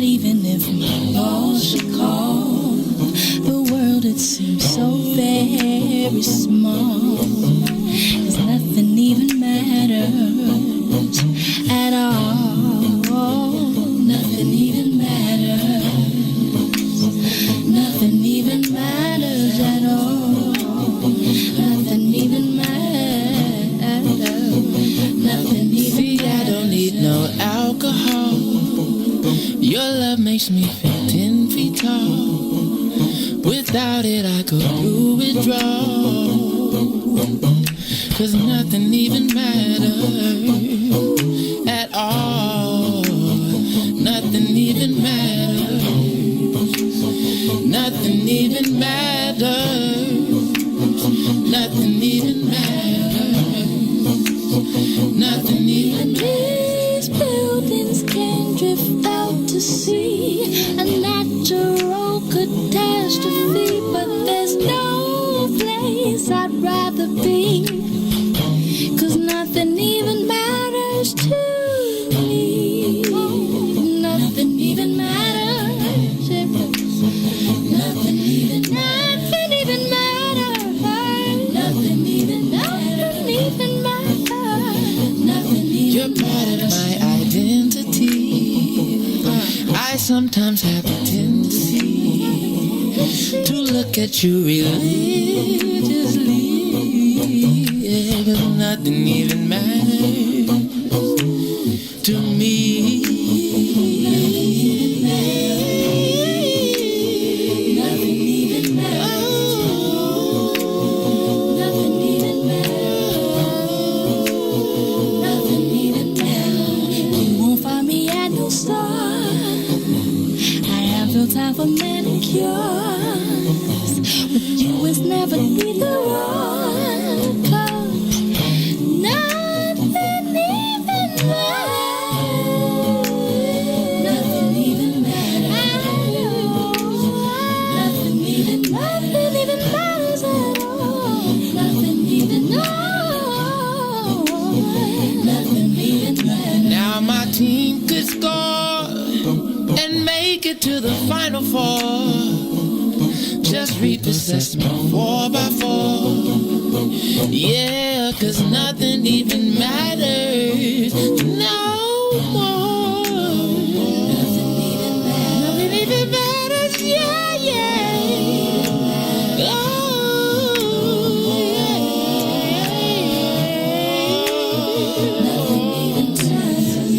even if my boss should call. The world, it seems so very small. 'Cause nothing even matters at all. Nothing even matters. Nothing even matters at all. Nothing even matters. Nothing even See, I don't need no alcohol. Your love makes me feel 10 feet tall. Without it, I go through withdrawal. 'Cause nothing even matters at all. Nothing even matters. Nothing even matters. Nothing even matters. Nothing even matters. These buildings can drift out to sea. A natural catastrophe, but there's no place I'd rather be. 'Cause nothing even matters to me. Nothing even matters. Nothing even matters. Nothing even matters. Nothing even You're part of my identity. I sometimes have a tendency to look at you religiously. Yeah, 'cause nothing even matters to me. Nothing even matters. Nothing even matters. Nothing even matters. You won't find me at no store. I have no time for manicures. With you, it's never either one. 'Cause nothing even matters. Nothing even matters. Nothing even matters at all. Nothing even Nothing even matters. Now my team could score and make it to the Final Four. Just repossess me 4x4. Yeah, 'cause nothing even matters no more. Nothing even matters. Nothing even matters, yeah, yeah. Oh, yeah. Nothing even matters to me.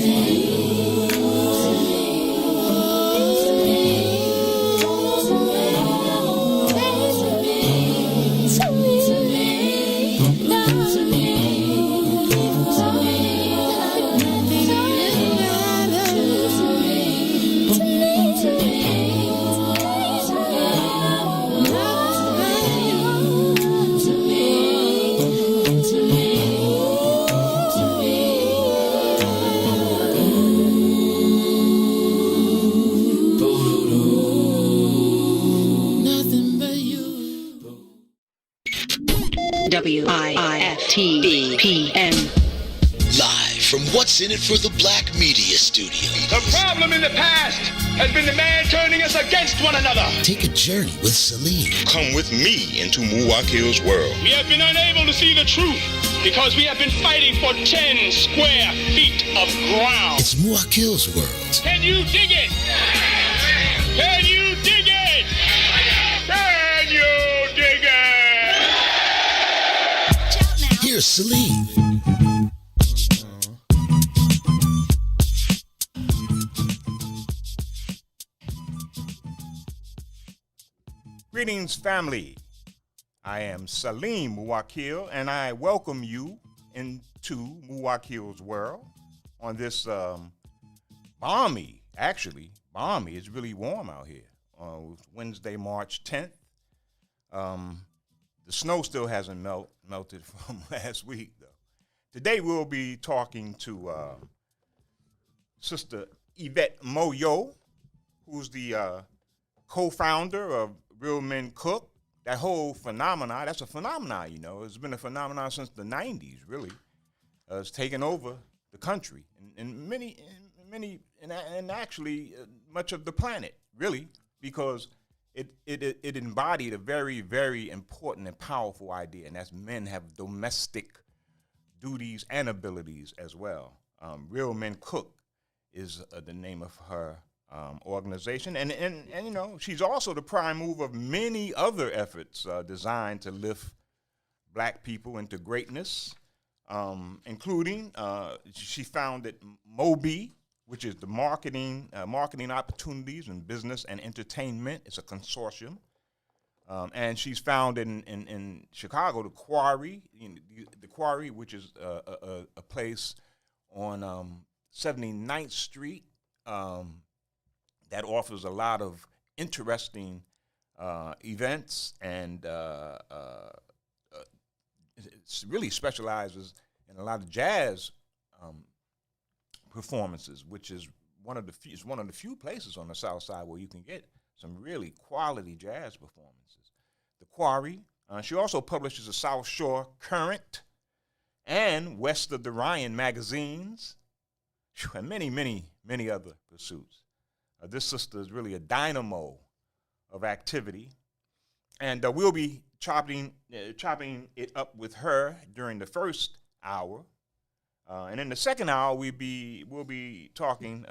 Nothing but you. WIFTBPM. Live from What's in It for the Black Media Studio. The problem in the past has been the man turning us against one another. Take a journey with Salim. Come with me into Muwakkil'S world. We have been unable to see the truth because we have been fighting for 10 square feet of ground. It's Muwakkil'S world. Can you dig it? Can you dig it? Can you dig it? Here's Salim. Greetings, family. I am Salim Muwakkil, and I welcome you into Muwakkil'S world on this balmy. It's really warm out here. Wednesday, March 10th. The snow still hasn't melted from last week, though. Today we'll be talking to Sister Yvette Moyo, who's the co-founder of Real Men Cook. That whole phenomenon, that's a phenomenon, you know. It's been a phenomenon since the 90s, really. It's taken over the country. And actually, much of the planet, really, because it embodied a very, very important and powerful idea, and that's men have domestic duties and abilities as well. Real Men Cook is the name of her organization, and you know, she's also the prime mover of many other efforts designed to lift Black people into greatness, including she founded MOBI, which is the marketing opportunities in business and entertainment. It's a consortium. And she's found in Chicago, the Quarry, which is a place on 79th Street that offers a lot of interesting events, and it really specializes in a lot of jazz performances, which is one of the few places on the South Side where you can get some really quality jazz performances. The Quarry. She also publishes the South Shore Current and West of the Ryan magazines, and many, many, many other pursuits. This sister is really a dynamo of activity, and we'll be chopping it up with her during the first hour. And in the second hour, we'll be talking.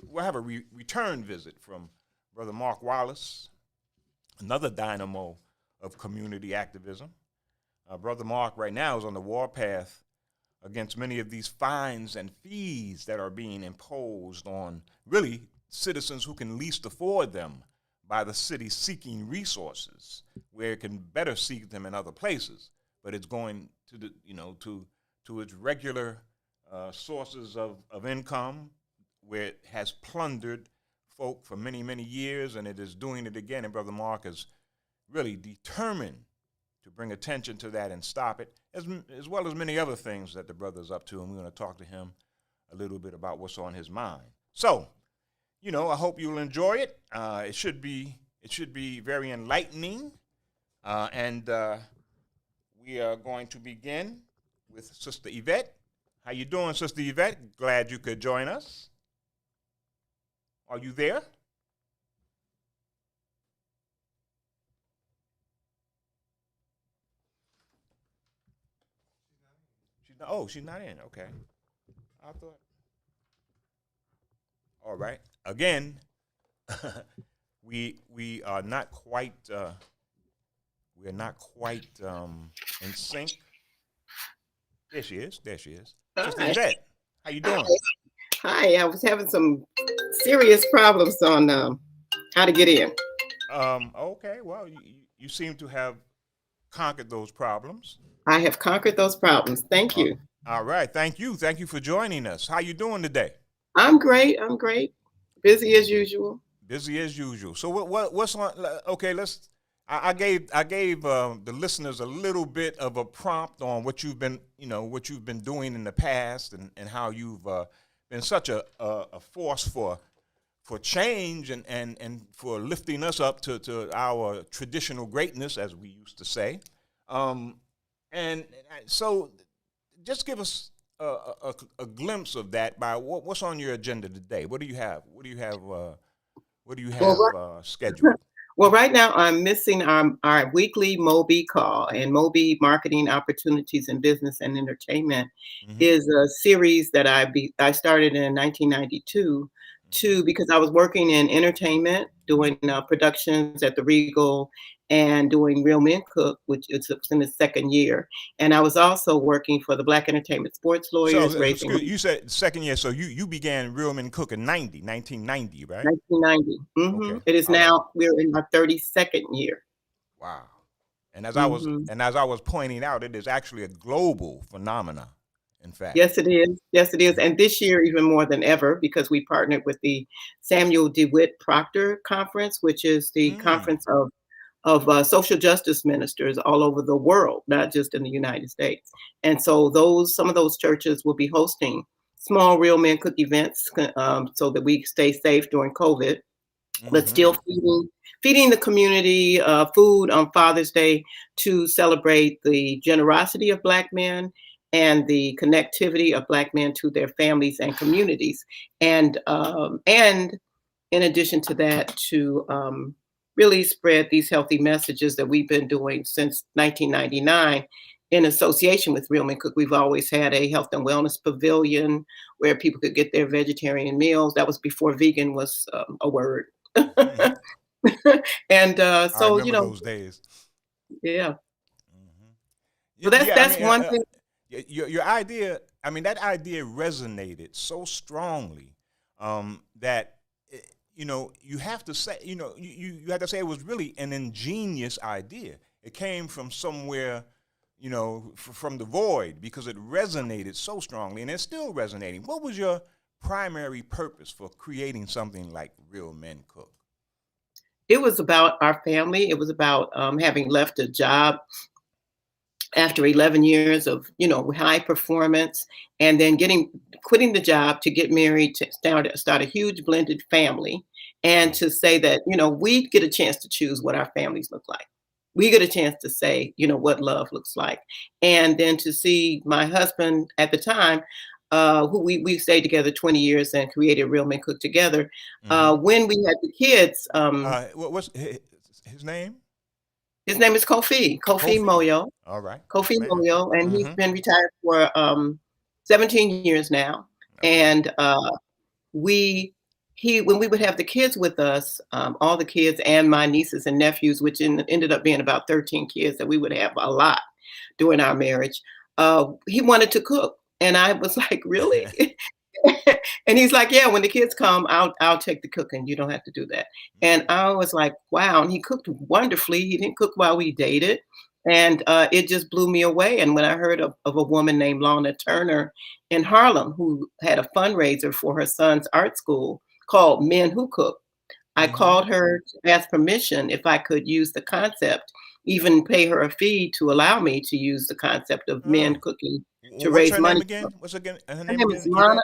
We'll have a return visit from Brother Mark Wallace, another dynamo of community activism. Brother Mark right now is on the warpath against many of these fines and fees that are being imposed on really citizens who can least afford them by the city seeking resources where it can better seek them in other places, but it's going to the to its regular sources of income, where it has plundered folk for many, many years, and it is doing it again. And Brother Mark is really determined to bring attention to that and stop it, as well as many other things that the brother's up to, and we're going to talk to him a little bit about what's on his mind. So, you know, I hope you'll enjoy it. It should be very enlightening, and we are going to begin with Sister Yvette. How you doing, Sister Yvette? Glad you could join us. Are you there? She's not in. Okay. I thought. All right. Again, we are not quite in sync. There she is. Sister Yvette, how you doing? Hi. I was having some serious problems on how to get in. Okay. Well, you seem to have conquered those problems. I have conquered those problems. Thank you. All right. Thank you for joining us. How you doing today? I'm great. Busy as usual. So what's on? Okay, I gave the listeners a little bit of a prompt on what you've been doing in the past, and how you've been such a force for change and for lifting us up to our traditional greatness, as we used to say. And so just give us a glimpse of that by what's on your agenda today. What do you have scheduled? Well, right now I'm missing our weekly MOBI call, and MOBI, Marketing Opportunities in Business and Entertainment, is a series that I started in 1992 because I was working in entertainment, doing productions at the Regal and doing Real Men Cook, which is in the second year. And I was also working for the Black Entertainment Sports Lawyers. So, you said second year, so you began Real Men Cook in 1990, right? 1990. Okay. It is now, we're in our 32nd year. Wow. And as I was pointing out, it is actually a global phenomenon, in fact. Yes, it is. And this year, even more than ever, because we partnered with the Samuel DeWitt Proctor Conference, which is the conference of social justice ministers all over the world, not just in the United States. And so some of those churches will be hosting small Real Men Cook events so that we stay safe during COVID, but still feeding the community food on Father's Day to celebrate the generosity of Black men and the connectivity of Black men to their families and communities. And in addition to that, to really spread these healthy messages that we've been doing since 1999 in association with Real Men Cook. We've always had a health and wellness pavilion where people could get their vegetarian meals. That was before vegan was a word. Mhm. And I so, remember those days. yeah. Hmm. So Yeah, I that's mean, one thing. your idea. I mean, that idea resonated so strongly that you have to say, you have to say it was really an ingenious idea. It came from somewhere, from the void because it resonated so strongly, and it's still resonating. What was your primary purpose for creating something like Real Men Cook? It was about our family. It was about having left a job after 11 years of high performance, and then quitting the job to get married, to start a huge blended family, and to say that we get a chance to choose what our families look like. We get a chance to say what love looks like, and then to see my husband at the time, who we stayed together 20 years and created Real Men Cook together. Hmm. When we had the kids, What's his name? his name is Kofi Kofi. Moyo. All right. Kofi Man. Moyo, and he's Mm-hmm. been retired for 17 years now. Okay. And we he when we would have the kids with us, all the kids and my nieces and nephews, which ended up being about 13 kids that we would have a lot during our marriage. He wanted to cook, and I was like, really? And he's like, yeah, when the kids come, I'll take the cooking. You don't have to do that. And I was like, wow. And he cooked wonderfully. He didn't cook while we dated. And it just blew me away. And when I heard of a woman named Lana Turner in Harlem who had a fundraiser for her son's art school called Men Who Cook, I Mm-hmm. called her to ask permission if I could use the concept, even pay her a fee to allow me to use the concept of men Oh. cooking to What's raise her name money. again? What's her Her name name is again? You got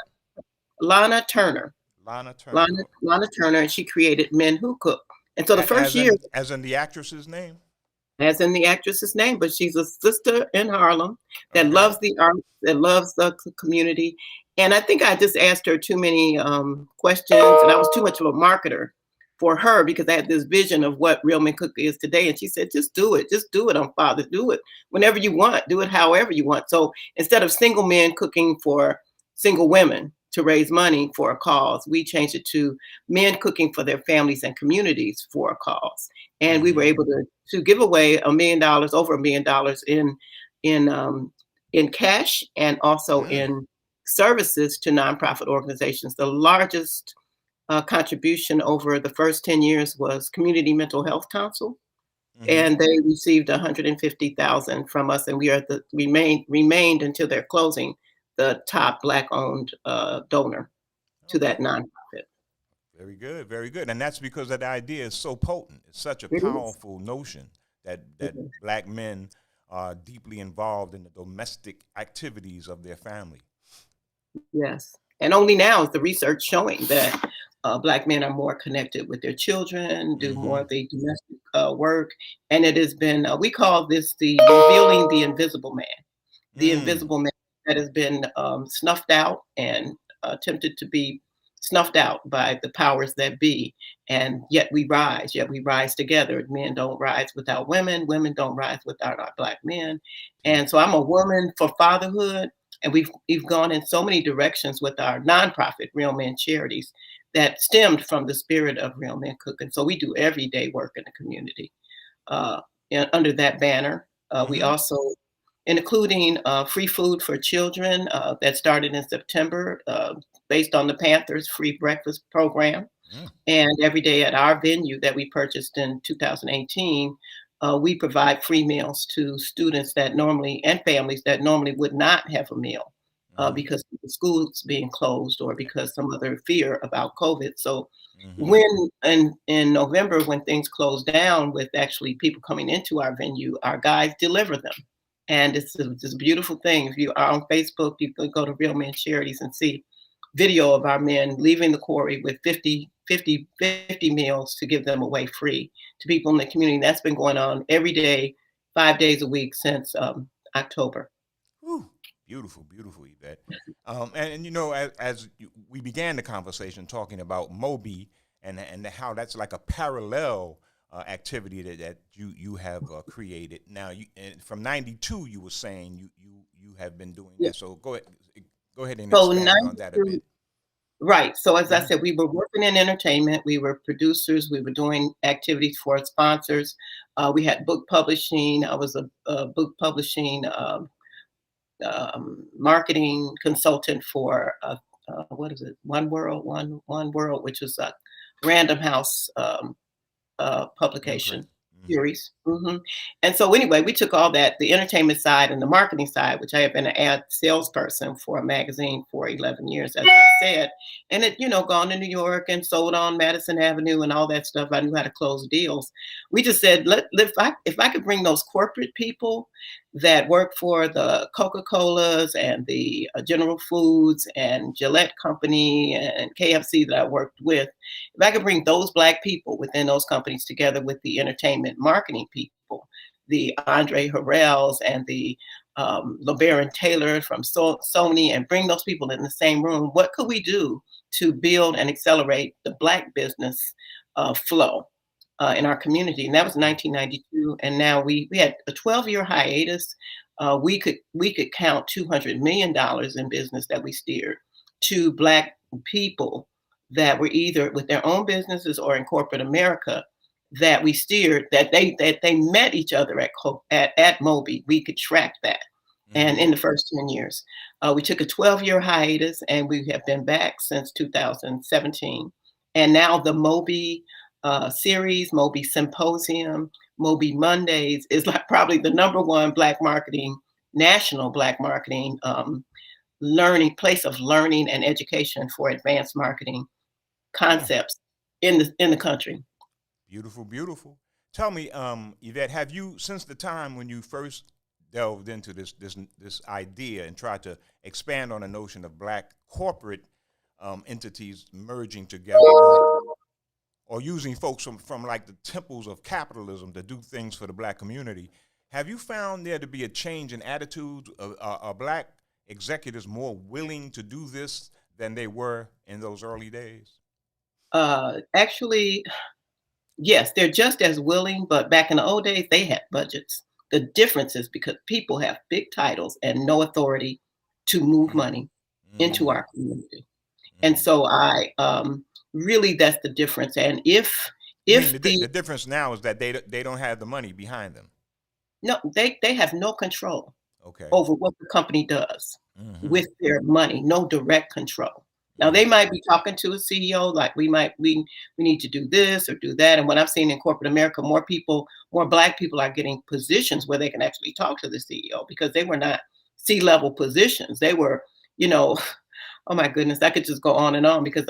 Lana Turner. Lana Turner. Lana Turner, and she created Men Who Cook. And so the first As year, in the actress's name. as in the actress's name, but she's a sister in Harlem that Okay. loves the arts, that loves the community. And I think I just asked her too many questions, and I was too much of a marketer for her because I had this vision of what Real Men Cook is today. And she said, just do it. Just do it on Father's. Do it whenever you want. Do it however you want. So instead of single men cooking for single women to raise money for a cause, we changed it to men cooking for their families and communities for a cause. And we were Mm-hmm. able to give away $1 million, over $1 million in cash, and also Mm. in services to nonprofit organizations. The largest contribution over the first 10 years was Community Mental Health Council, Mm-hmm. and they received 150,000 from us, and we are remained until their closing the top Black-owned donor to that Okay. nonprofit. Very good. Very good. And that's because that idea is so potent. It's such a It is. powerful notion that It is. Black men are deeply involved in the domestic activities of their family. Yes. And only now is the research showing that Black men are more connected with their children, do more Mm-hmm. of the domestic work. And it has been, we call this the revealing the invisible man. The Mm. invisible man that has been snuffed out and attempted to be snuffed out by the powers that be. And yet we rise together. Men don't rise without women, women don't rise without our Black men. And so I'm a woman for fatherhood. And we've gone in so many directions with our nonprofit Real Men Charities that stemmed from the spirit of Real Men Cook. And so we do everyday work in the community uh, under that banner. We Mm-hmm. also, including free food for children that started in September, based on the Panthers free breakfast program. Mm. And every day at our venue that we purchased in 2018, we provide free meals to students that normally and families that normally would not have a meal Mm-hmm. because of the schools being closed or because some other fear about COVID. So Mm-hmm. when in November, when things closed down with actually people coming into our venue, our guys deliver them. And it's a beautiful thing. If you are on Facebook, you can go to Real Men Charities and see video of our men leaving the quarry with 50 meals to give them away free to people in the community. That's been going on every day, 5 days a week since October. Whew. Beautiful, beautiful, Yvette. And we began the conversation talking about Moby and how that's like a parallel activity that you have created. Now, and from '92, you were saying you have been doing Yeah. that. So go ahead and So expand on that a 92, bit. right. So as I Mhm. said, we were working in entertainment. We were producers. We were doing activities for sponsors. We had book publishing. I was a book publishing marketing consultant for what is it? One World, which was a Random House Okay. publication Hmm. series. And so anyway, we took all that, the entertainment side and the marketing side, which I have been an ad salesperson for a magazine for 11 years, as I said, and it, gone to New York and sold on Madison Avenue and all that stuff. I knew how to close deals. We just said, if I could bring those corporate people that work for the Coca-Colas and the General Foods and Gillette Company and KFC that I worked with, if I could bring those Black people within those companies together with the entertainment marketing people, the Andre Harrells and the LeBaron Taylor from Sony, and bring those people in the same room, what could we do to build and accelerate the Black business flow in our community? And that was 1992. And now we had a 12-year hiatus. We could count $200 million in business that we steered to Black people that were either with their own businesses or in corporate America that we steered, that they met each other at Moby. We could track that. And in the first 10 years, we took a 12-year hiatus, and we have been back since 2017. And now the Moby series, Moby Symposium, Moby Mondays is like probably the number one national Black marketing learning place of learning and education for advanced marketing Yeah. concepts in the country. Beautiful, beautiful. Tell me, Yvette, have you, since the time when you first delved into this idea and tried to expand on the notion of Black corporate entities merging together, or using folks from like the temples of capitalism to do things for the Black community, have you found there to be a change in attitudes? Are Black executives more willing to do this than they were in those early days? Actually, yes, they're just as willing, but back in the old days, they had budgets. The difference is because people have big titles and no authority to move money into Mm-hmm. our community. And so I really, that's the difference. And if You mean if the the difference now is that they don't have the money behind them? no, they have no control Okay. over what the company does Mm-hmm. with their money, no direct control. Now they Mm-hmm. might be talking to a CEO like we need to do this or do that. And what I've seen in corporate America, more Black people are getting positions where they can actually talk to the CEO because they were not C-level positions. They were, you know, oh my goodness, I could just go on and on because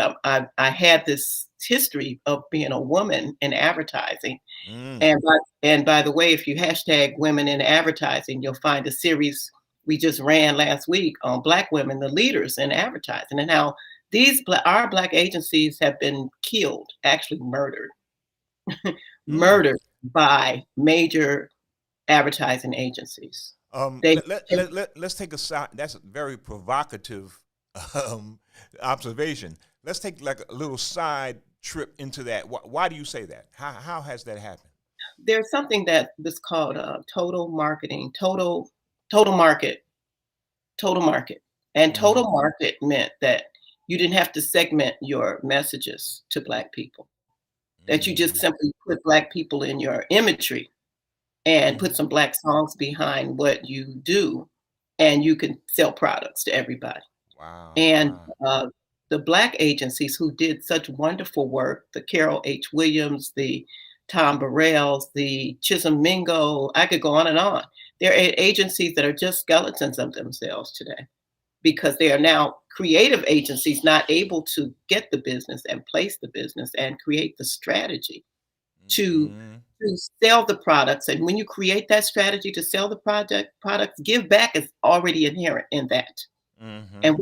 I had this history of being a woman in advertising. Mm. And by the way, if you hashtag women in advertising, you'll find a series we just ran last week on Black women, the leaders in advertising, and how our Black agencies have been killed, actually Mm. murdered by major advertising agencies. They, Let's take a side. That's a very provocative um, observation. Let's take like a little side trip into that. Why do you say that? How has that happened? there's something that was called total marketing, total market, total market. And Mm-hmm. total market meant that you didn't have to segment your messages to Black people, that you just Mm-hmm. simply put Black people in your imagery and put Mm-hmm. some Black songs behind what you do, and you can sell products to everybody. Wow. And Wow. the Black agencies who did such wonderful work, the Carol H. Williams, the Tom Burrells, the Chisholm Mingo, I could go on and on. There are agencies that are just skeletons of themselves today because they are now creative agencies not able to get the business and place the business and create the strategy to Mm-hmm. to sell the products. And when you create that strategy to sell the products, give back is already inherent in that. Mm-hmm. And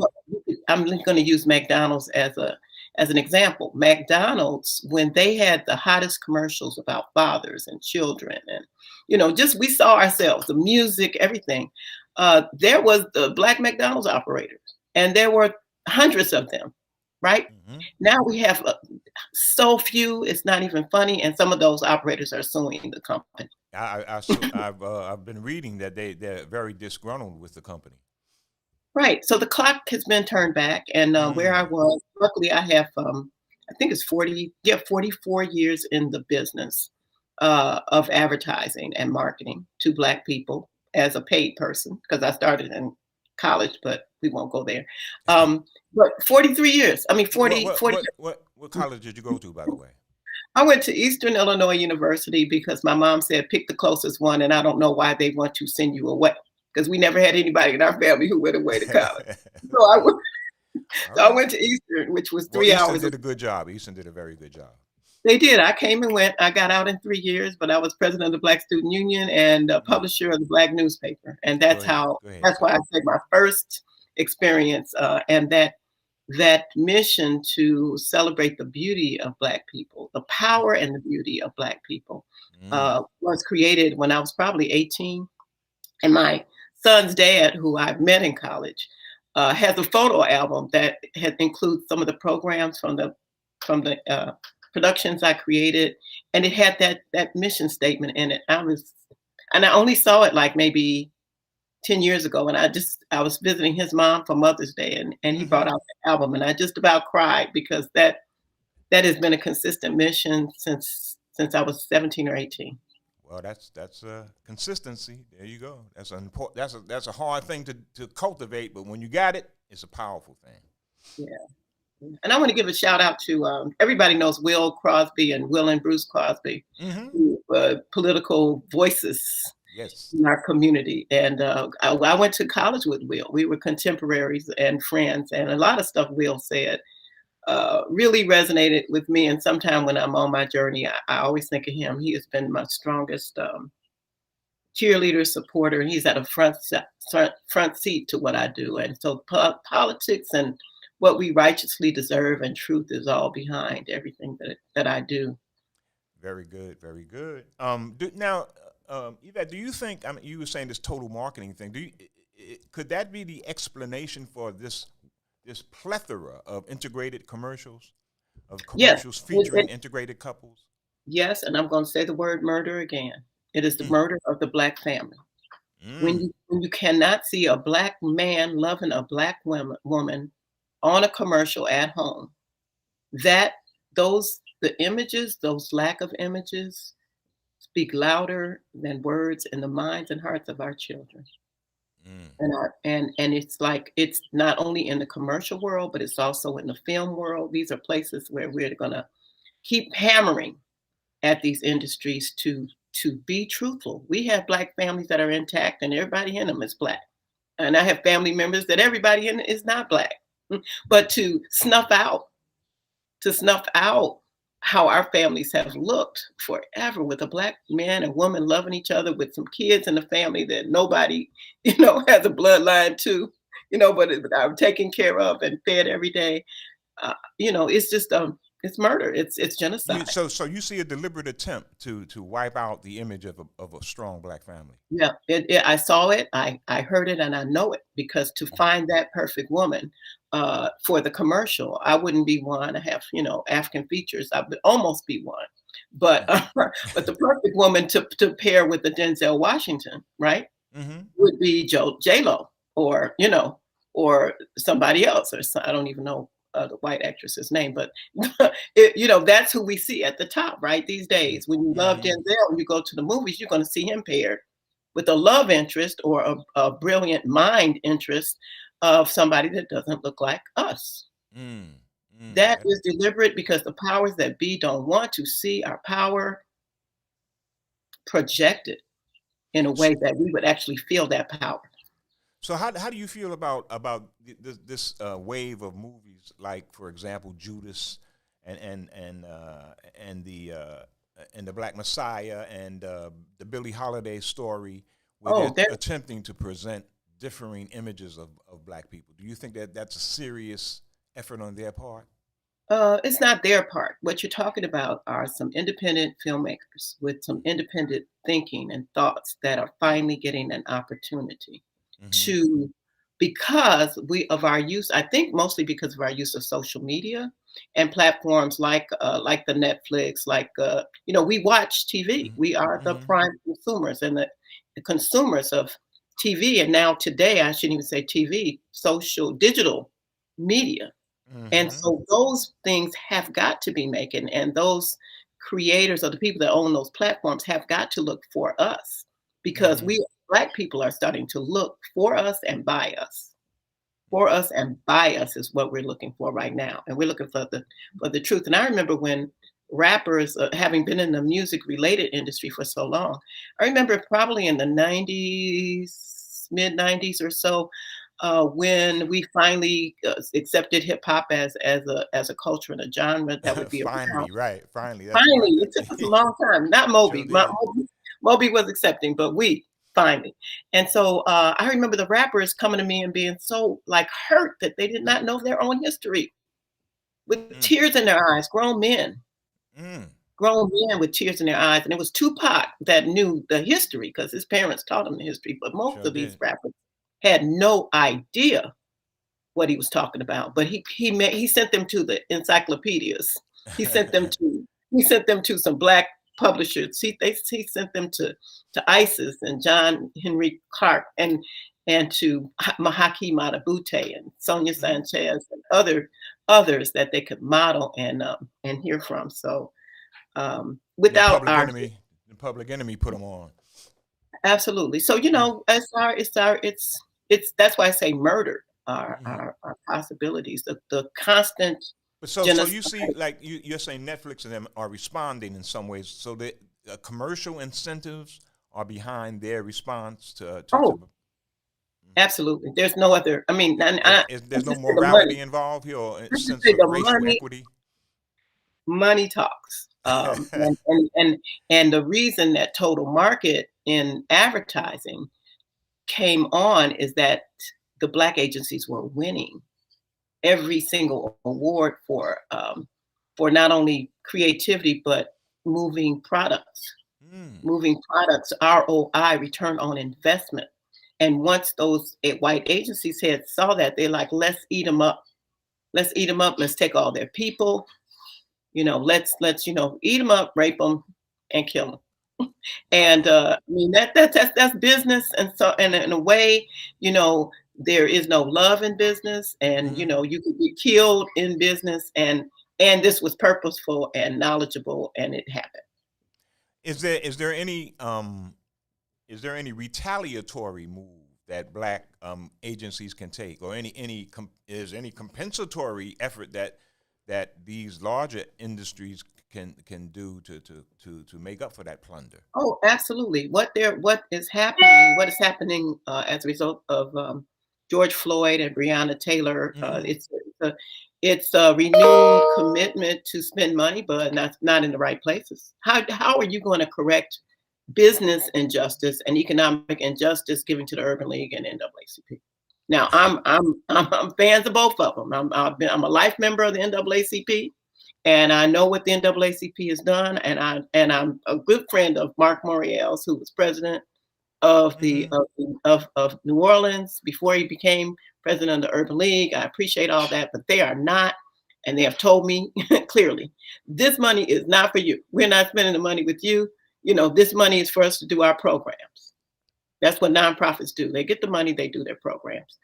I'm going to use McDonald's as an example. McDonald's, when they had the hottest commercials about fathers and children, and just we saw ourselves, the music, everything. There was the Black McDonald's operators, and there were hundreds of them. Right Mm-hmm. now, we have so few, it's not even funny. And some of those operators are suing the company. I've been reading that they're very disgruntled with the company. Right. So the clock has been turned back, and where I was, luckily, I have, I think it's 44 years in the business of advertising and marketing to Black people as a paid person, because I started in college, but we won't go there. But 43 years. I mean, 40. What college did you go to, by the way? I went to Eastern Illinois University because my mom said pick the closest one, and I don't know why they want to send you away, because we never had anybody in our family who went away to college. So I went to Eastern, which was 3 hours. Eastern did a good job. Eastern did a very good job. They did. I came and went. I got out in 3 years, but I was president of the Black Student Union and publisher of the Black newspaper. And that's that's why I say my first experience and that mission to celebrate the beauty of Black people, the power and the beauty of Black people was created when I was probably 18. And my son's dad, who I met in college, has a photo album that includes some of the programs from the productions I created, and it had that mission statement in it. I only saw it like maybe 10 years ago, and I was visiting his mom for Mother's Day, and he brought out the album, and I just about cried, because that has been a consistent mission since I was 17 or 18. Well, that's consistency. There you go. That's a hard thing to cultivate, but when you got it, it's a powerful thing. Yeah. And I want to give a shout out to everybody knows Will Crosby and Will and Bruce Crosby, political voices in our community. And I went to college with Will. We were contemporaries and friends, and a lot of stuff Will said really resonated with me. And sometime when I'm on my journey, I always think of him. He has been my strongest cheerleader, supporter, and he's at a front seat to what I do. And so politics and what we righteously deserve and truth is all behind everything that I do. Very good, very good. Now, Yvette, do you think? I mean, you were saying this total marketing thing. Could that be the explanation for this plethora of integrated commercials, featuring integrated couples? Yes, and I'm going to say the word murder again. It is the murder of the Black family. When you cannot see a Black man loving a Black woman on a commercial at home, the images, those lack of images, speak louder than words in the minds and hearts of our children. And it's like, it's not only in the commercial world, but it's also in the film world. These are places where we're going to keep hammering at these industries to be truthful. We have Black families that are intact, and everybody in them is Black. And I have family members that everybody in is not Black. But to snuff out how our families have looked forever, with a Black man and woman loving each other, with some kids in the family that nobody, has a bloodline to, but are taken care of and fed every day. It's just it's murder. It's genocide. So you see a deliberate attempt to wipe out the image of a strong Black family. Yeah, I saw it, I heard it, and I know it, because to find that perfect woman for the commercial, I wouldn't be one. I have, African features. I would almost be one, but but the perfect woman to pair with the Denzel Washington, right, would be J-Lo, or or somebody else, or I don't even know the white actress's name, but that's who we see at the top, right? These days, when you love Denzel, you go to the movies, you're going to see him paired with a love interest or a brilliant mind interest of somebody that doesn't look like us. That is deliberate, because the powers that be don't want to see our power projected in a way that we would actually feel that power. So how do you feel about this wave of movies, like, for example, Judas and the Black Messiah and the Billie Holiday story, where they're attempting to present differing images of Black people? Do you think that that's a serious effort on their part? It's not their part. What you're talking about are some independent filmmakers with some independent thinking and thoughts that are finally getting an opportunity because of our use, I think mostly because of our use of social media, and platforms like the Netflix, we watch TV. We are the prime consumers and the consumers of TV. And now today, I shouldn't even say TV, social, digital media. And so those things have got to be making, and those creators or the people that own those platforms have got to look for us, because we Black people are starting to look for us and buy us. For us and by us is what we're looking for right now, and we're looking for the truth. And I remember when rappers, having been in the music related industry for so long, I remember probably in the '90s, mid '90s or so, when we finally accepted hip hop as a culture and a genre that would be finally, around. right? Finally, Finally, it took us a long time. Not Moby. Sure Moby was accepting, but we finally. And so I remember the rappers coming to me and being so hurt that they did not know their own history, with tears in their eyes. Grown men with tears in their eyes, and it was Tupac that knew the history because his parents taught him the history. But most of these rappers had no idea what he was talking about. But he sent them to the encyclopedias. He sent them to some Black publishers. He sent them to ISIS and John Henry Clark and to Mahaki Madabute and Sonia Sanchez and others that they could model and hear from. So without the Public Enemy put them on. Absolutely. So it's that's why I say murder our possibilities. The constant. But so you see, you're saying Netflix and them are responding in some ways. So the commercial incentives are behind their response to absolutely. There's no other. I mean, there's no morality involved here, or a sense of racial equity. Money talks, and the reason that Total Market in advertising came on is that the Black agencies were winning every single award for not only creativity but moving products, ROI, return on investment. And once those white agencies saw that, they're like, let's eat them up. Let's eat them up. Let's take all their people. Let's eat them up, rape them, and kill them. And I mean that's business. And so, and in a way, there is no love in business, and you could get killed in business, and this was purposeful and knowledgeable, and it happened. Is there any retaliatory move that Black agencies can take, or any compensatory effort that these larger industries can do to make up for that plunder? Oh, absolutely. What is happening as a result of George Floyd and Breonna Taylor? It's a renewed commitment to spend money, but not in the right places. How are you going to correct business injustice and economic injustice given to the Urban League and NAACP? Now, I'm fans of both of them. I'm a life member of the NAACP, and I know what the NAACP has done. And I'm a good friend of Mark Morial's, who was president of of New Orleans before he became president of the Urban League. I appreciate all that, but they are not, and they have told me clearly, this money is not for you. We're not spending the money with you. This money is for us to do our programs. That's what nonprofits do. They get the money, they do their programs.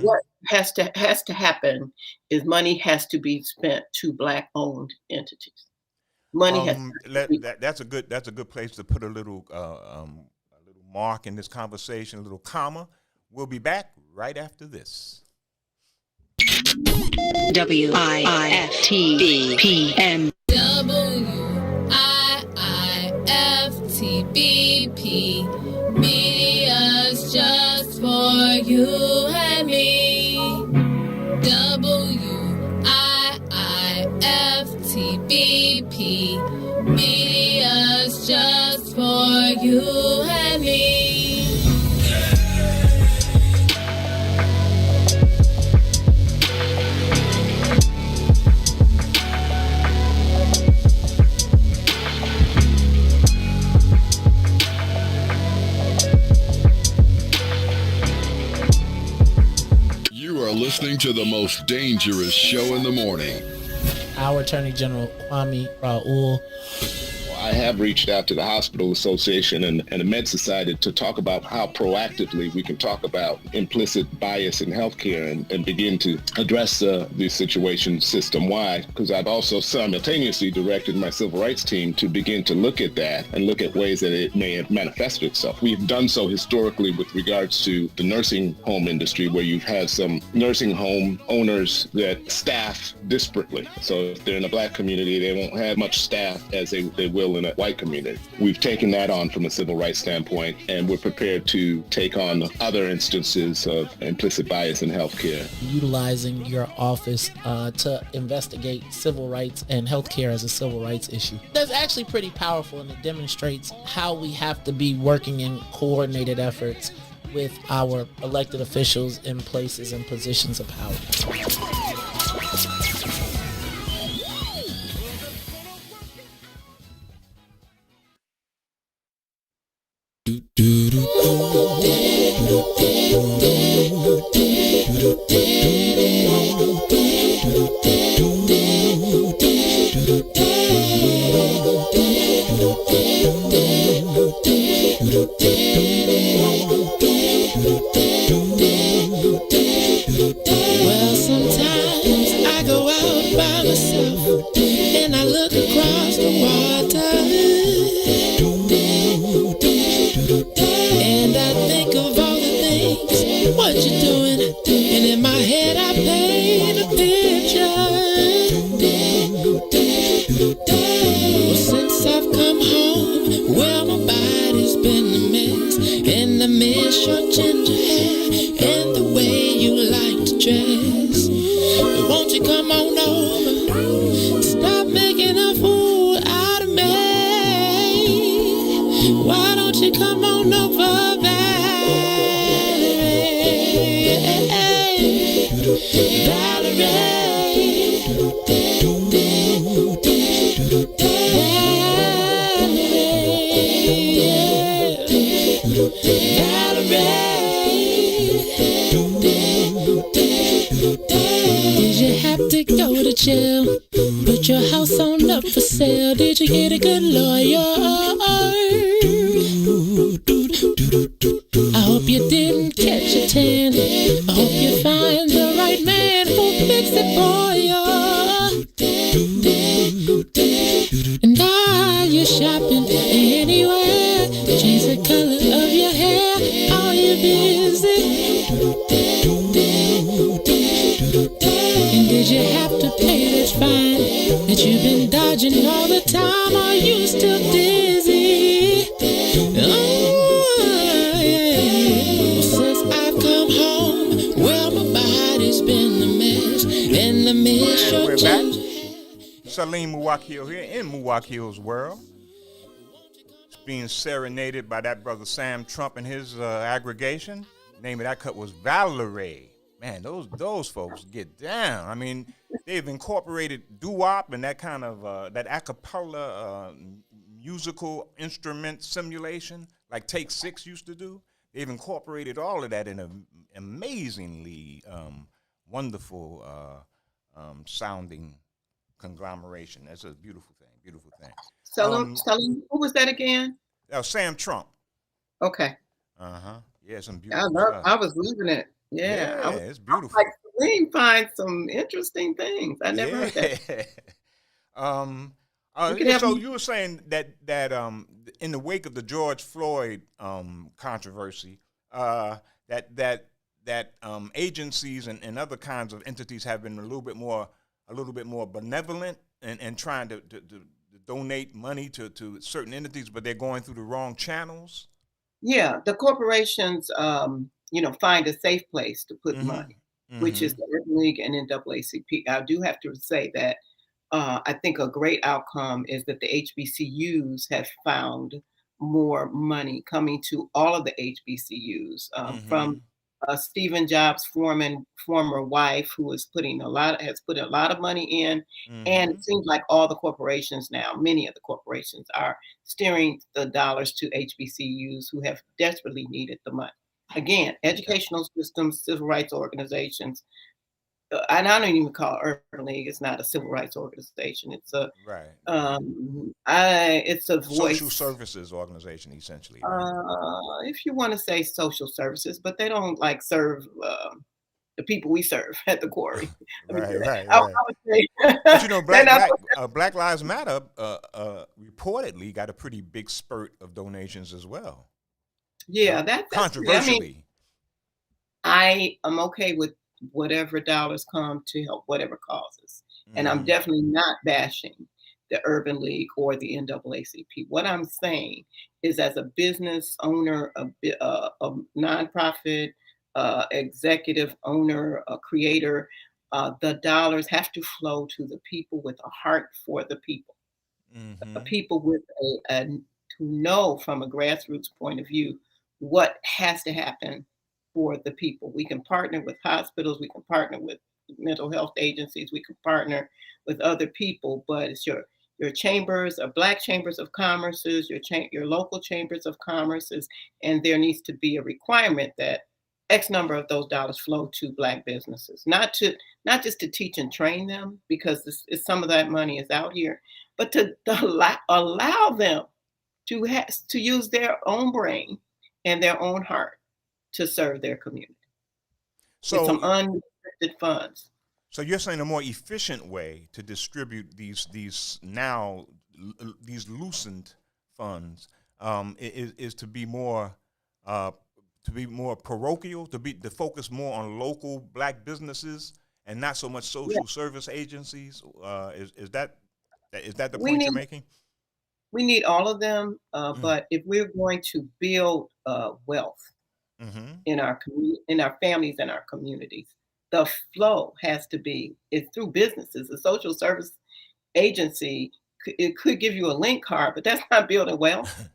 What has to happen is money has to be spent to Black-owned entities. Money that's a good place to put a little mark in this conversation, a little comma. We'll be back right after this. WIIFTBPM. WIIFTBP. Media's just for you and me. WIIFTBP. Media's just for you and me. You are listening to the most dangerous show in the morning. our Attorney General, Kwame Raoul. I have reached out to the Hospital Association and the Med Society to talk about how proactively we can talk about implicit bias in healthcare and begin to address the situation system-wide, because I've also simultaneously directed my civil rights team to begin to look at that and look at ways that it may have manifested itself. We've done so historically with regards to the nursing home industry, where you've had some nursing home owners that staff disparately. So if they're in a Black community, they won't have much staff as they will in a white community. We've taken that on from a civil rights standpoint, and we're prepared to take on other instances of implicit bias in healthcare. Utilizing your office to investigate civil rights and healthcare as a civil rights issue. That's actually pretty powerful, and it demonstrates how we have to be working in coordinated efforts with our elected officials in places and positions of power. Well, sometimes I go out by myself and I look across the water, and I think of all the things what you're doing, and in my head I paint a picture. Well, since I've come home, well, my body's been a mess, and I miss your ginger hair and the way you like to dress. Won't you come on over? Stop making a fool out of me. Why don't you come on over, Valerie? Did you have to go to jail? Put your house on up for sale. Did you get a good lawyer? I hope you didn't catch a tan. I hope you find the right man who'll fix it for you. And are you shopping anywhere? Change the color of your hair. Are you busy? And did you have to pay that fine that you've been dodging all the time? Are you still dizzy? Oh, yeah. Since I've come home, well, my body's been a mess, and I miss your ginger. Salim Muwakkil here in Muwakkil'S world. It's being serenaded by that brother Sam Trump and his aggregation. The name of that cut was Valerie. Man, those folks get down. I mean, they've incorporated doo-wop and that kind of that a cappella musical instrument simulation like Take Six used to do. They've incorporated all of that in an amazingly wonderful sounding conglomeration. That's a beautiful thing. Salim, who was that again? Sam Trump. Okay. Yeah, some beautiful stuff. I was loving it. Yeah, it's beautiful. Like, Salim finds some interesting things. I never heard that. So you were saying that in the wake of the George Floyd controversy, that agencies and other kinds of entities have been a little bit more benevolent and trying to donate money to certain entities, but they're going through the wrong channels. Yeah, the corporations, find a safe place to put money, which is the Urban League and NAACP. I do have to say that I think a great outcome is that the HBCUs have found more money coming to all of the HBCUs from Stephen Jobs' former wife, who has put a lot of money in, and it seems like all the corporations now, many of the corporations are steering the dollars to HBCUs who have desperately needed the money. Again, educational systems, civil rights organizations, and I don't even call it Urban League. It's not a civil rights organization. It's a Right. it's a voice. Social services organization, essentially. Right? If you want to say social services, but they don't like serve the people we serve at the quarry. Right. I would say, But you know, they're not. Black Lives Matter reportedly got a pretty big spurt of donations as well. Yeah, that's controversially. I am okay with whatever dollars come to help whatever causes, and I'm definitely not bashing the Urban League or the NAACP. What I'm saying is, as a business owner, a nonprofit, executive owner, a creator, the dollars have to flow to the people with a heart for the people, people with to know from a grassroots point of view what has to happen for the people. We can partner with hospitals, we can partner with mental health agencies, we can partner with other people, but it's your chambers, Black chambers of commerces, your local chambers of commerces, and there needs to be a requirement that X number of those dollars flow to Black businesses, not just to teach and train them, because some of that money is out here, but to allow them to use their own brain and their own heart to serve their community. So with some unrestricted funds. So you're saying a more efficient way to distribute these loosened funds is to be more parochial, to focus more on local Black businesses and not so much social service agencies. Is that the point you're making? We need all of them, but if we're going to build wealth in our families and our communities, the flow has to be through businesses. A social service agency, it could give you a link card, but that's not building wealth.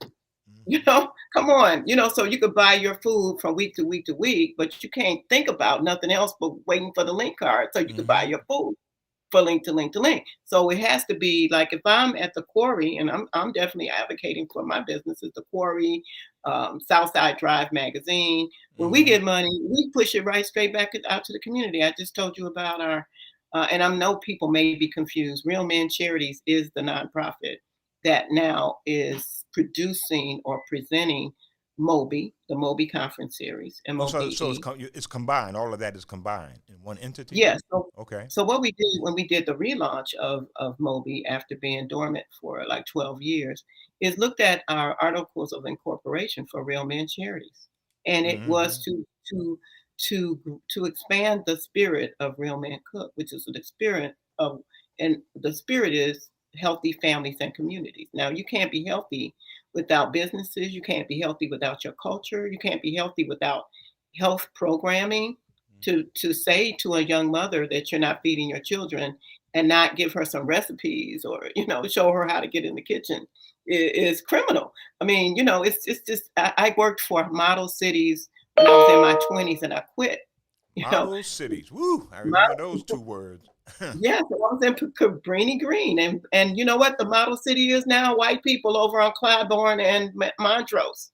Come on, so you could buy your food from week to week to week, but you can't think about nothing else but waiting for the link card so you can buy your food for link to link to link. So it has to be like, if I'm at the quarry, and I'm definitely advocating for my businesses, the quarry, Southside Drive magazine. When we get money, we push it right straight back out to the community. I just told you about our, and I know people may be confused. Real Men Charities is the nonprofit that now is producing or presenting MOBI, the MOBI conference series. So it's combined. All of that is combined in one entity? Yes. Yeah, okay. So what we did when we did the relaunch of MOBI after being dormant for like 12 years is looked at our articles of incorporation for Real Men Charities. And it was to expand the spirit of Real Men Cook, which is the spirit of, and the spirit is healthy families and communities. Now, you can't be healthy without businesses. You can't be healthy without your culture. You can't be healthy without health programming. To say to a young mother that you're not feeding your children and not give her some recipes or, show her how to get in the kitchen is criminal. I mean, it's just, I worked for model cities when I was in my 20s and I quit. Model cities. Woo! I remember those two words. Yes, I was in Cabrini Green. And you know what the model city is now? White people over on Claiborne and Montrose.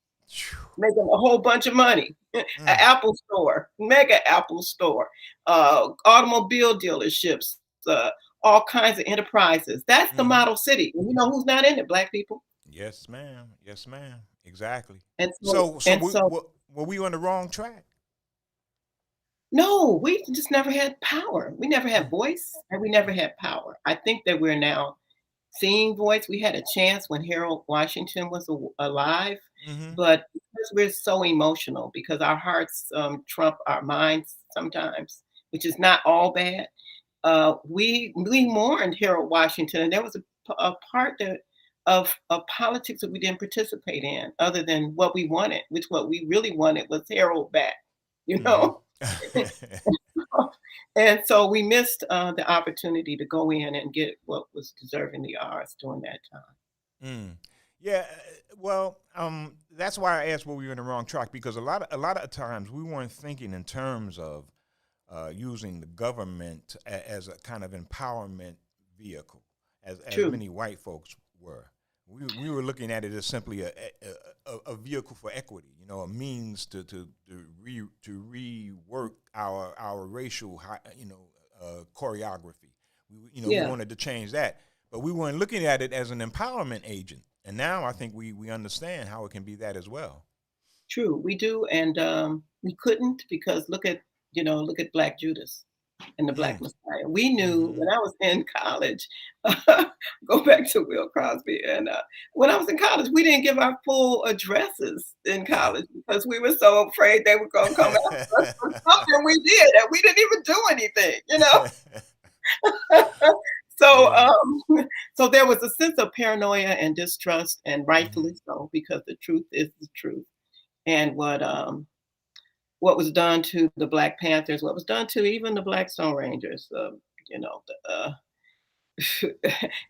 Making a whole bunch of money. An Apple store, mega Apple store, automobile dealerships, all kinds of enterprises. That's the model city. And you know who's not in it? Black people. Yes, ma'am. Yes, ma'am. Exactly. And were we on the wrong track? No, we just never had power. We never had voice, and we never had power. I think that we're now seeing voice. We had a chance when Harold Washington was alive, but because we're so emotional, because our hearts trump our minds sometimes, which is not all bad. We mourned Harold Washington, and there was a part of politics that we didn't participate in, other than what we wanted, which what we really wanted was Harold back, And so we missed the opportunity to go in and get what was deservingly ours during that time. Yeah, well, that's why I asked were we on the wrong track, because a lot of times we weren't thinking in terms of using the government as a kind of empowerment vehicle, as many white folks were. We were looking at it as simply a vehicle for equity, a means to rework our racial choreography. We Yeah. wanted to change that, but we weren't looking at it as an empowerment agent. And now I think we understand how it can be that as well. True, we do, and we couldn't because look at Black Judas and the Black Mm. Messiah. We knew Mm-hmm. when I was in college. Go back to Will Crosby, and when I was in college, we didn't give our full addresses in college because we were so afraid they were going to come after us for something we did, and we didn't even do anything. So, Yeah. so there was a sense of paranoia and distrust, and rightfully Mm-hmm. so, because the truth is the truth. And what was done to the Black Panthers, what was done to even the Black Stone Rangers, you know,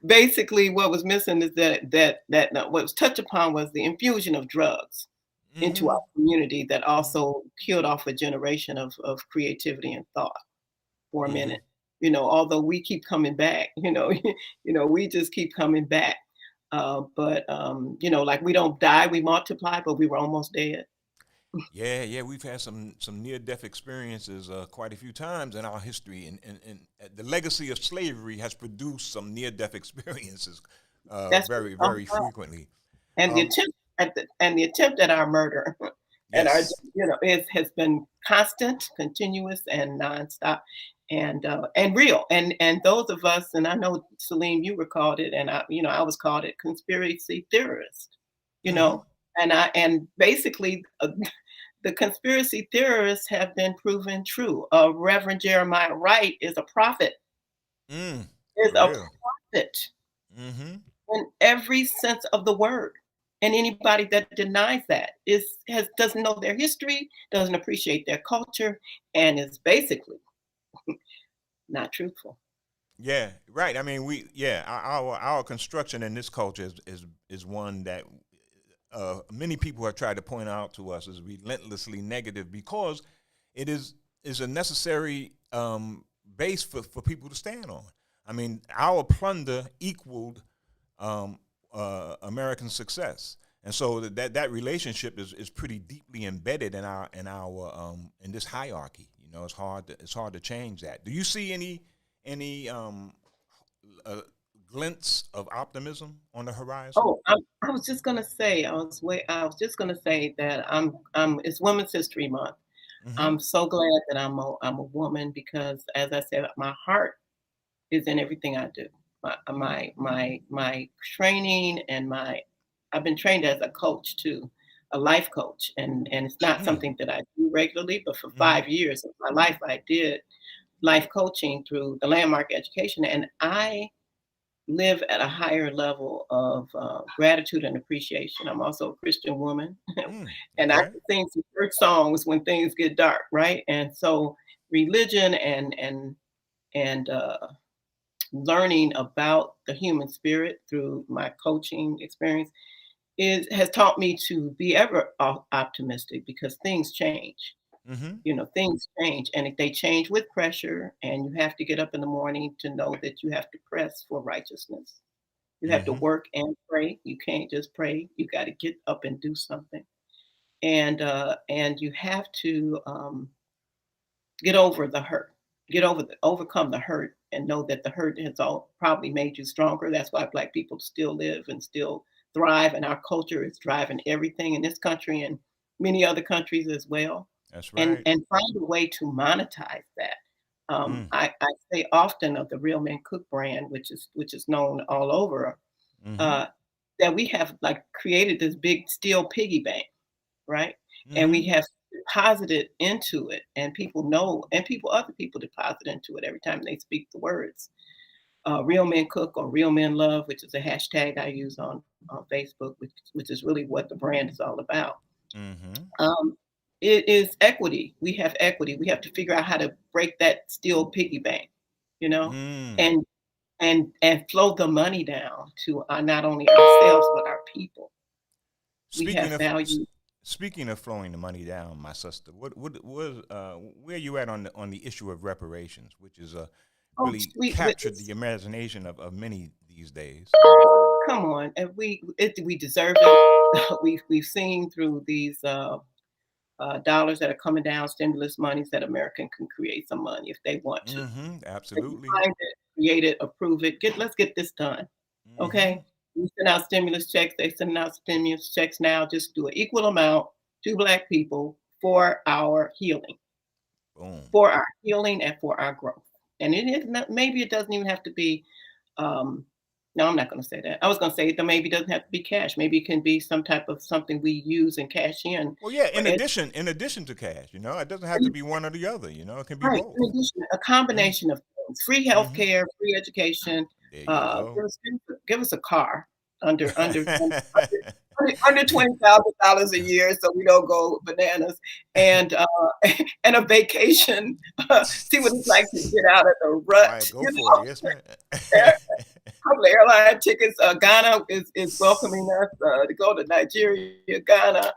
basically what was missing is that what was touched upon was the infusion of drugs into Mm-hmm. our community that Mm-hmm. also killed off a generation of creativity and thought for a Mm-hmm. minute. Although we keep coming back, we just keep coming back. But like we don't die, we multiply, but we were almost dead. Yeah, we've had some near-death experiences quite a few times in our history, and the legacy of slavery has produced some near-death experiences That's very, very frequently. and the Um, attempt at our murder and our yes. it has been constant, continuous, and nonstop, and real. And those of us, and I know Salim, you were called it, and I was called it conspiracy theorist. You Mm-hmm. know, and basically. The conspiracy theorists have been proven true. Reverend Jeremiah Wright is a prophet. Is For a real. prophet Mm-hmm. in every sense of the word. And anybody that denies that doesn't know their history, doesn't appreciate their culture, and is basically not truthful. Yeah, right. I mean, our construction in this culture is one that many people have tried to point out to us as relentlessly negative because it is a necessary base for people to stand on. I mean, our plunder equaled American success, and so that relationship is pretty deeply embedded in our in this hierarchy. It's hard to change that. Do you see any glints of optimism on the horizon? Oh, I was just gonna say, I was just gonna say that it's Women's History Month. Mm-hmm. I'm so glad that I'm a woman because, as I said, my heart is in everything I do. My training and I've been trained as a coach too, a life coach, and it's not Mm. something that I do regularly, but for Mm-hmm. 5 years of my life I did life coaching through the Landmark Education, and I live at a higher level of gratitude and appreciation. I'm also a Christian woman, and I Okay. can sing some church songs when things get dark, right? And so religion and learning about the human spirit through my coaching experience has taught me to be ever optimistic because things change. Mm-hmm. Things change, and if they change with pressure, and you have to get up in the morning to know that you have to press for righteousness. You have to Mm-hmm. work and pray. You can't just pray. You got to get up and do something, and you have to get over the hurt, overcome the hurt, and know that the hurt has all probably made you stronger. That's why Black people still live and still thrive, and our culture is driving everything in this country and many other countries as well. That's And right. and find a way to monetize that. Mm. I say often of the Real Men Cook brand, which is known all over, Mm-hmm. uh, that we have like created this big steel piggy bank, right? And we Mm-hmm. have deposited into it, and people know, and other people deposit into it every time they speak the words. Real Men Cook or Real Men Love, which is a hashtag I use on Facebook, which is really what the brand is all about. Mm-hmm. Um, it is equity. We have equity. We have to figure out how to break that steel piggy bank, you know, Mm. and and flow the money down to not only ourselves but our people. We Speaking have of value. speaking of flowing the money down, my sister, where you at on the issue of reparations, which is Oh, really sweet. captured the imagination of many these days? Come on, and we deserve it. We've seen through these dollars that are coming down, stimulus monies that America can create some money if they want to. They can Absolutely. find it, create it, approve it. Let's get this done. Okay. We send out stimulus checks. They send out stimulus checks now. Just do an equal amount to Black people for our healing, Boom. and for our growth. And it is not, maybe it doesn't even have to be. No, I'm not going to say that. I was going to say that maybe it doesn't have to be cash. Maybe it can be some type of something we use and cash in. Well, yeah. for In addition to cash, it doesn't have to be one or the other. It can be Right. both. In addition, a combination of things: free healthcare, free education. There you go. Give us a car under under $20,000 a year, so we don't go bananas, and and a vacation. See what it's like to get out of the rut. All right, go for it. Yes, man. Couple of airline tickets. Ghana is welcoming us to go to Nigeria, Ghana.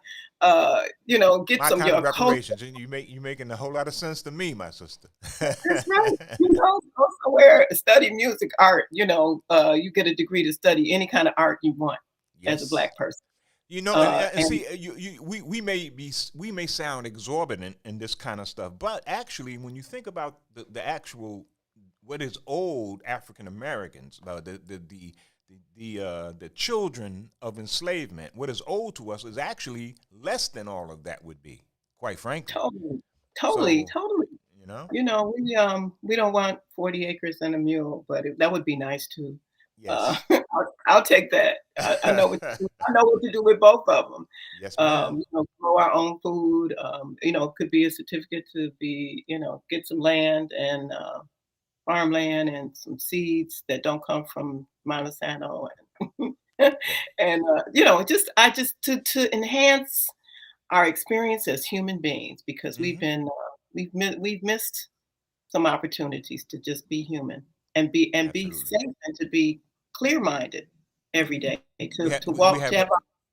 Get My some kind of your culture. reparations, and you making a whole lot of sense to me, my sister. That's right. Go somewhere, study music, art. You get a degree to study any kind of art you want as a Yes. Black person. And see, we may sound exorbitant in this kind of stuff, but actually, when you think about the actual what is old African Americans, the children of enslavement, what is owed to us is actually less than all of that would be, quite frankly. Totally. We don't want 40 acres and a mule, but that would be nice too. Yes. I'll take that. I know what to do with both of them. Yes, ma'am. Grow our own food. It could be a certificate to be, get some land and farmland and some seeds that don't come from Monsanto and just to enhance our experience as human beings, because we've missed some opportunities to just be human and be Absolutely. safe and to be clear-minded every day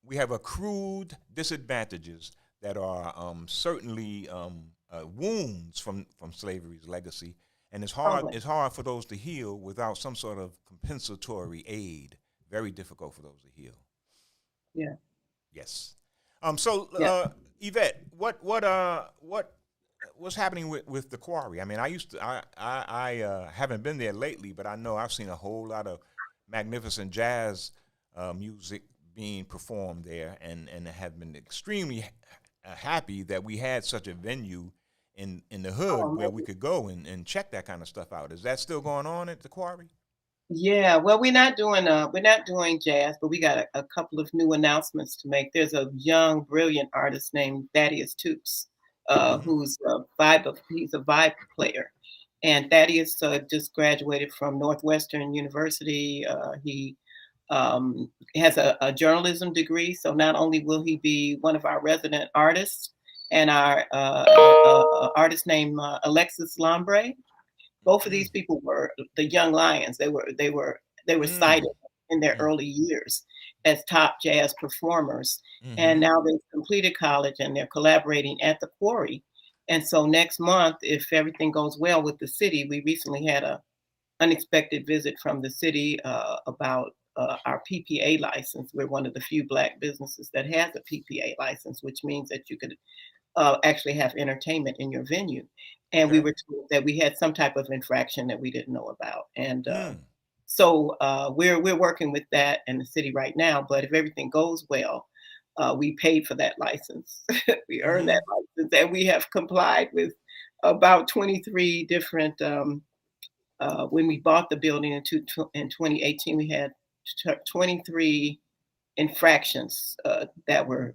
we have accrued disadvantages that are certainly wounds from slavery's legacy, and it's hard for those to heal without some sort of compensatory aid. Very difficult for those to heal. Yeah. Yes. Yvette, what's happening with the quarry? I mean, I haven't been there lately, but I know I've seen a whole lot of magnificent jazz music being performed there, and have been extremely happy that we had such a venue in the hood where we could go and check that kind of stuff out. Is that still going on at the quarry? Yeah, well, we're not doing jazz, but we got a couple of new announcements to make. There's a young, brilliant artist named Thaddeus Toops, who's he's a vibe player. And Thaddeus just graduated from Northwestern University. He has a journalism degree, so not only will he be one of our resident artists, and our artist named Alexis Lambre. Both of these people were the Young Lions. They were cited in their early years as top jazz performers, and now they've completed college and they're collaborating at the Quarry. And so next month, if everything goes well with the city, we recently had an unexpected visit from the city about our PPA license. We're one of the few Black businesses that has a PPA license, which means that you could actually have entertainment in your venue. And we were told that we had some type of infraction that we didn't know about. And so we're working with that in the city right now. But if everything goes well, we paid for that license. We earned that license, and we have complied with about 23 different. When we bought the building in 2018, we had 23 infractions that were,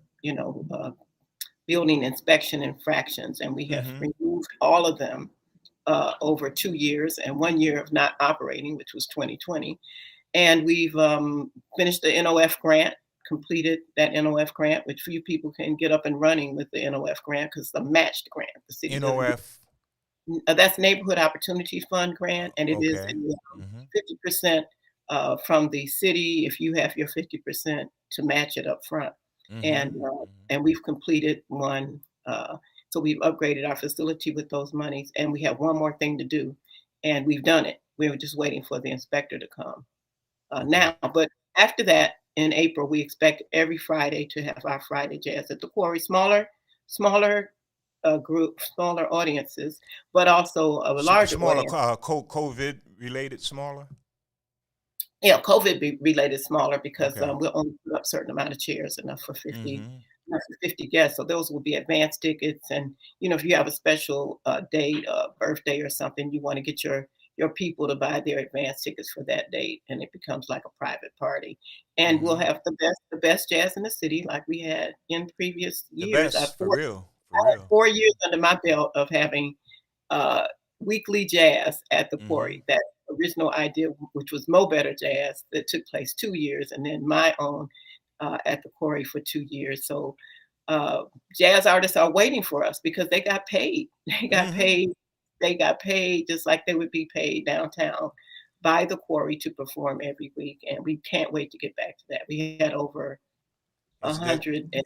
building inspection infractions, and we have removed all of them over 2 years and 1 year of not operating, which was 2020. And we've finished the NOF grant, completed that NOF grant, which few people can get up and running with the NOF grant because it's a matched grant. The city NOF? That's Neighborhood Opportunity Fund grant, and it is 50% from the city if you have your 50% to match it up front. And we've completed one. So we've upgraded our facility with those monies, and we have one more thing to do, and we've done it. We were just waiting for the inspector to come now. But after that, in April, we expect every Friday to have our Friday Jazz at the Quarry. Smaller smaller group, smaller audiences, but also a larger Smaller audience. COVID related smaller. Yeah, COVID related smaller because Okay. we'll only put up a certain amount of chairs, enough for Mm-hmm. 50 guests. So those will be advance tickets. And, if you have a special date, birthday or something, you want to get your people to buy their advance tickets for that date. And it becomes like a private party. And we'll Mm-hmm. have the best jazz in the city like we had in previous The years. best, for real, I for had real. 4 years under my belt of having uh, weekly jazz at the Mm-hmm. Quarry. That original idea, which was Mo Better Jazz, that took place 2 years, and then my own at the Quarry for 2 years. So uh, jazz artists are waiting for us because they got paid. They got Mm-hmm. paid. They got paid just like they would be paid downtown by the Quarry to perform every week, and we can't wait to get back to that. We had over It's that 110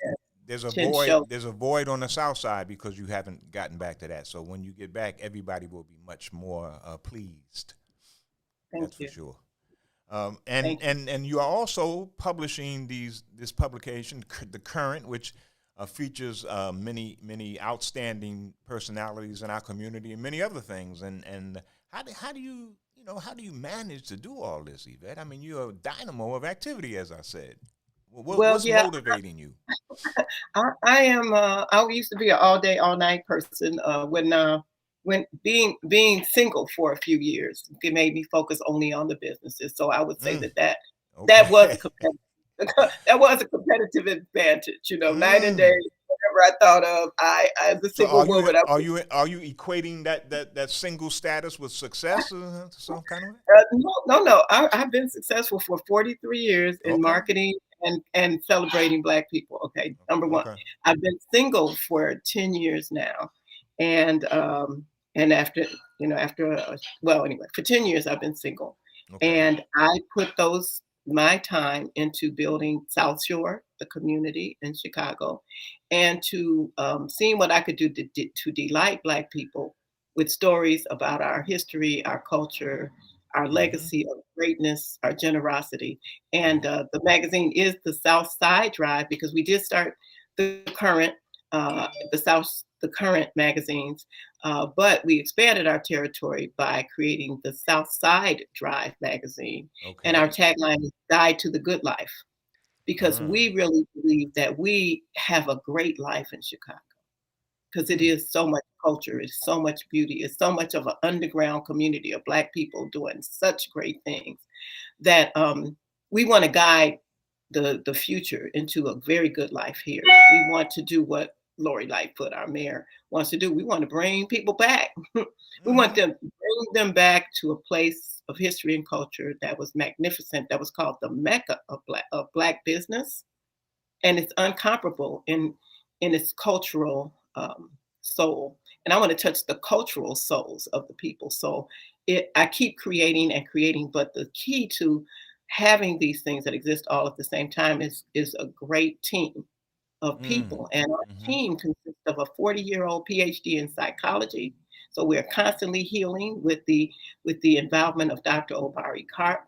shows. there's a void on the south side because you haven't gotten back to that. So when you get back, everybody will be much more pleased. Thank That's for you. sure. Thank you. And you are also publishing this publication, The Current, which features many outstanding personalities in our community and many other things. And how do you how do you manage to do all this, Yvette? I mean, you're a dynamo of activity, as I said. Well, What's yeah, motivating you? I am. I used to be an all day, all night person. When being single for a few years, it made me focus only on the businesses. So I would say Mm, that was okay. a competitive that was a competitive advantage. Night and day, Mm. whatever I thought of, I as a So single woman, I are you equating that single status with success some kind of way? No. I've been successful for 43 years in Okay. marketing and celebrating Black people. Okay, number one. Okay. I've been single for 10 years now, and after well, anyway, for 10 years I've been single, Okay. and I put my time into building South Shore, the community in Chicago, and to seeing what I could do to delight Black people with stories about our history, our culture, our Mm-hmm. legacy of greatness, our generosity. And Mm-hmm. the magazine is the South Side Drive because we did start the current, the current magazines, but we expanded our territory by creating the South Side Drive magazine. And our Okay. tagline is Guide to the Good Life because Uh, we really believe that we have a great life in Chicago because it mm, is so much culture, it's so much beauty, it's so much of an underground community of Black people doing such great things that we want to guide the future into a very good life here. We want to do what Lori Lightfoot, our mayor, wants to do. We want to bring people back. We want mm-hmm. them bring them back to a place of history and culture that was magnificent, that was called the Mecca of Black business, and it's uncomparable in its cultural soul. And I want to touch the cultural souls of the people. So I keep creating and creating, but the key to having these things that exist all at the same time is a great team of Mm, people. And our mm-hmm. team consists of a 40-year-old PhD in psychology. So we're constantly healing with the involvement of Dr. Obari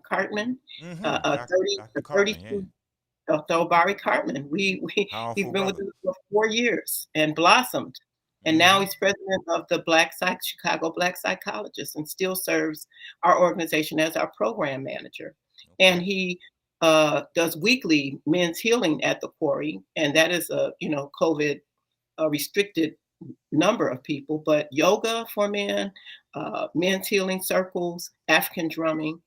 Cartman, Mm-hmm. Dr. a Cartman, yeah. 32 Dr. Obari Cartman. He's Powerful been with brother. us for 4 years and blossomed. And now Mm-hmm. he's president of the Chicago Black Psychologists and still serves our organization as our program manager. And Okay. he does weekly men's healing at the Quarry. And that is a, COVID restricted number of people, but yoga for men, men's healing circles, African drumming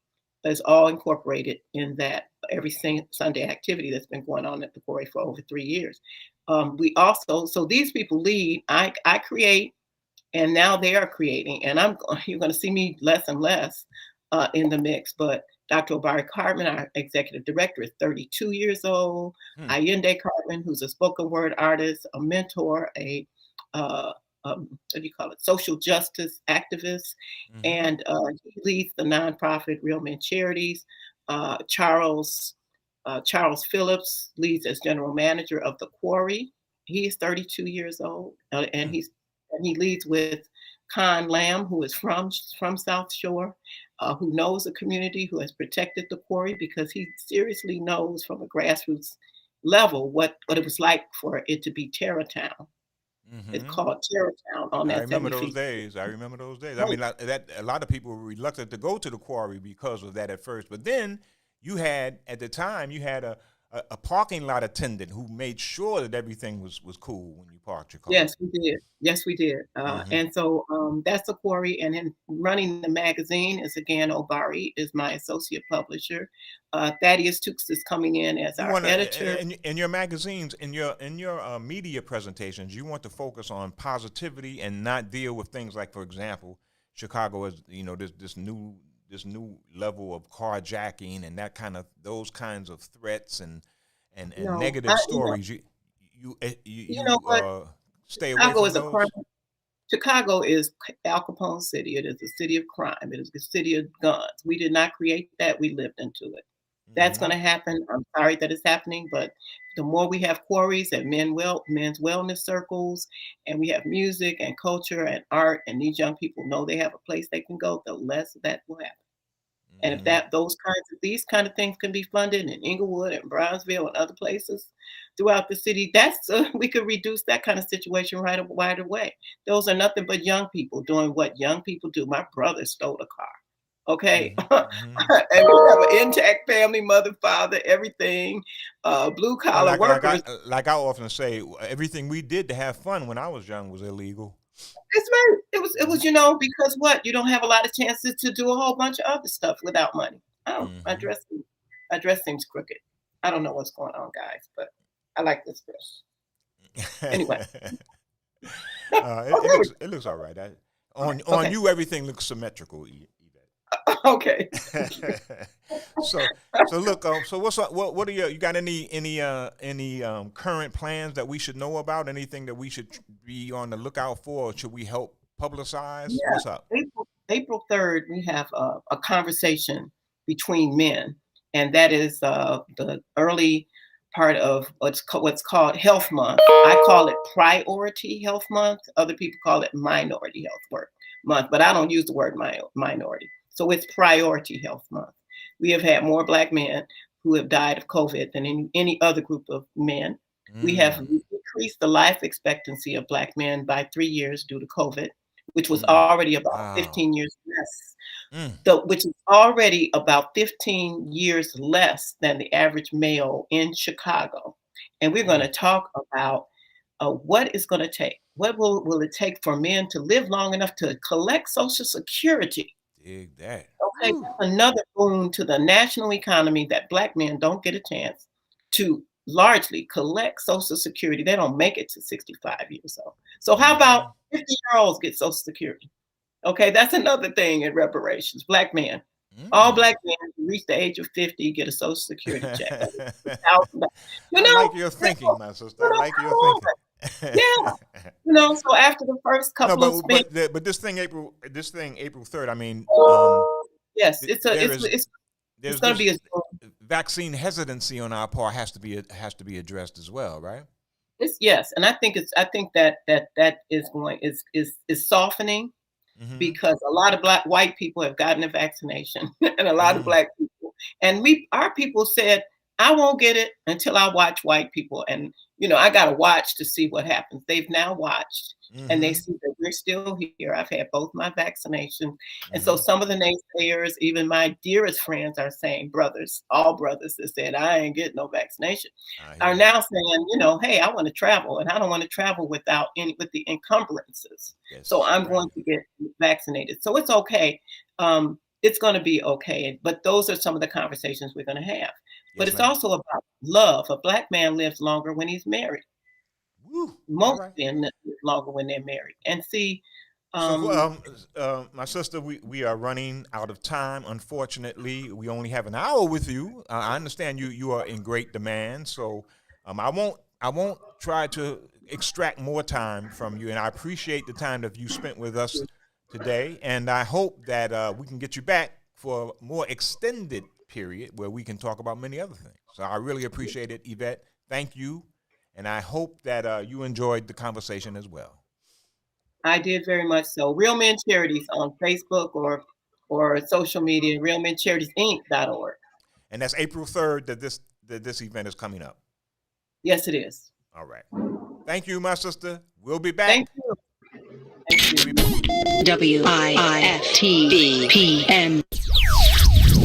is all incorporated in that every Sunday activity that's been going on at the Quarry for over 3 years. We also, so these people lead, I create, and now they are creating, and you're going to see me less and less in the mix, but Dr. Obari Cartman, our executive director, is 32 years old. Hmm. Allende Cartman, who's a spoken word artist, a mentor, a uh, what do you call it, social justice activist, Mm-hmm. and he leads the nonprofit Real Men Charities. Uh, Charles Charles Phillips leads as general manager of the Quarry. He is 32 years old, and Hmm. he leads with Con Lamb, who is from South Shore, who knows the community, who has protected the Quarry because he seriously knows from a grassroots level what it was like for it to be Terror Town It's Mm-hmm. called Terrortown on I that remember 70 those feet. days. I remember those days. I Right. mean, like, that a lot of people were reluctant to go to the quarry because of that at first. But then you had, at the time, you had a parking lot attendant who made sure that everything was cool when you parked your car. Yes, we did. Yes, we did. Mm-hmm. And so that's the quarry. And then running the magazine is again Obari is my associate publisher. Thaddeus Tukes is coming in as You our want editor. to in your magazines, in your media presentations, you want to focus on positivity and not deal with things like, for example, Chicago is, this new level of carjacking and that kind of those kinds of threats and No, negative you know, stories. you know what? Stay away Chicago from is a crime. those. Chicago is Al Capone City. It is a city of crime. It is a city of guns. We did not create that. We lived into it. That's Mm-hmm. going to happen. I'm sorry that it's happening, but the more we have quarries and men's wellness circles, and we have music and culture and art, and these young people know they have a place they can go, the less that will happen. And if Mm-hmm. these kind of things can be funded in Inglewood and Brownsville and other places throughout the city, that's we could reduce that kind of situation right away. Those are nothing but young people doing what young people do. My brother stole a car. Okay, Mm-hmm. and we have an intact family, mother, father, everything, blue Well, collar workers. like I often say, everything we did to have fun when I was young was illegal. It's right. It was because what you don't have a lot of chances to do a whole bunch of other stuff without money. Oh, Mm-hmm. my dress seems crooked. I don't know what's going on, guys, but I like this dress. Anyway, It, oh, it there we looks it looks all right. go. On Okay, you, everything looks symmetrical. okay. so so look. So what's up? What are you got any current plans that we should know about? Anything that we should be on the lookout for? Or should we help publicize? Yeah, What's up? April 3rd, we have a conversation between men, and that is the early part of what's called Health Month. I call it Priority Health Month. Other people call it Minority Month, but I don't use the word minority. So it's Priority Health Month. We have had more Black men who have died of COVID than any other group of men. We have Mm, decreased the life expectancy of Black men by 3 years due to COVID, which was mm, already about wow. 15 years less, Mm, which is already about 15 years less than the average male in Chicago. And we're going mm, to talk about what it's going to take. What will it take for men to live long enough to collect Social Security? dig that. Okay, Woo. that's another boon to the national economy that Black men don't get a chance to largely collect Social Security. They don't make it to 65 years old. So how about Mm-hmm. 50-year-olds get Social Security? Okay, that's another thing in reparations. Black men. All Mm. Black men who reach the age of 50 get a Social Security check. $2,000. You I know, like your you thinking, my sister. I know, like come your on. thinking. Yeah. So after the first No, couple of spin, but this thing April 3rd. I mean, yes, it's a there is it's there's going to this be a vaccine hesitancy on our part has to be addressed as well, right? it's yes, and I think that is going is softening Mm-hmm. because a lot of white people have gotten a vaccination and a lot of Mm, Black people. And our people said, I won't get it until I watch white people. And, I got to watch to see what happens. They've now watched and they mm-hmm. see that we're still here. I've had both my vaccinations. And so Mm-hmm. some of the naysayers, even my dearest friends are saying, all brothers that said, I ain't getting no vaccination, I are hear you. now saying, hey, I want to travel and I don't want to travel with the encumbrances. So Yes, I'm right. going to get vaccinated. So it's okay. It's going to be okay. But those are some of the conversations we're going to have. But Yes, it's ma'am. also about love. A Black man lives longer when he's married. Woo. All Most right. men live longer when they're married. And see, So, um, my sister, we are running out of time. Unfortunately, we only have an hour with you. I understand you are in great demand, so I won't try to extract more time from you. And I appreciate the time that you spent with us today. And I hope that we can get you back for a more extended period where we can talk about many other things. So I really appreciate it, Yvette. Thank you, and I hope that you enjoyed the conversation as well. I did very much so. Real Men Charities on Facebook or social media, realmencharitiesinc.org. And that's April 3rd that this event is coming up. Yes, it is. All right. Thank you, my sister. We'll be back. Thank you. WIFTBPM.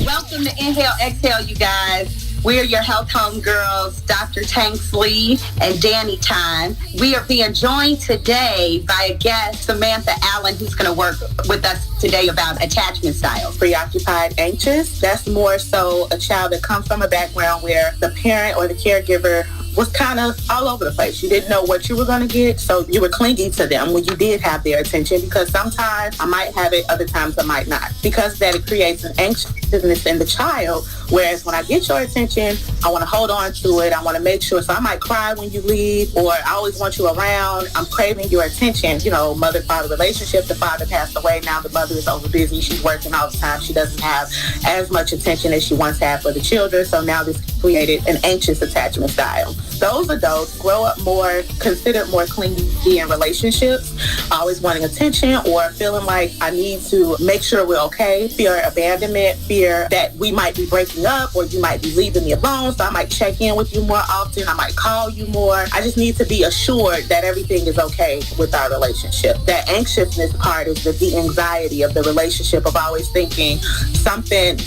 Welcome to Inhale, Exhale, you guys. We're your health home girls, Dr. Tanks Lee and Danny Time. We are being joined today by a guest, Samantha Allen, who's going to work with us today about attachment styles. Preoccupied, anxious, that's more so a child that comes from a background where the parent or the caregiver was kind of all over the place. You didn't know what you were going to get, so you were clinging to them when you did have their attention, because sometimes I might have it, other times I might not. Because of that, it creates an anxiousness in the child, whereas when I get your attention, I want to hold on to it. I want to make sure, so I might cry when you leave, or I always want you around. I'm craving your attention. You know, mother-father relationship, the father passed away, now the mother is over busy, she's working all the time, she doesn't have as much attention as she once had for the children, so now this created an anxious attachment style. Those adults grow up more, considered more clingy in relationships, always wanting attention or feeling like I need to make sure we're okay, fear abandonment, fear that we might be breaking up or you might be leaving me alone, so I might check in with you more often, I might call you more. I just need to be assured that everything is okay with our relationship. That anxiousness part is the anxiety of the relationship, of always thinking something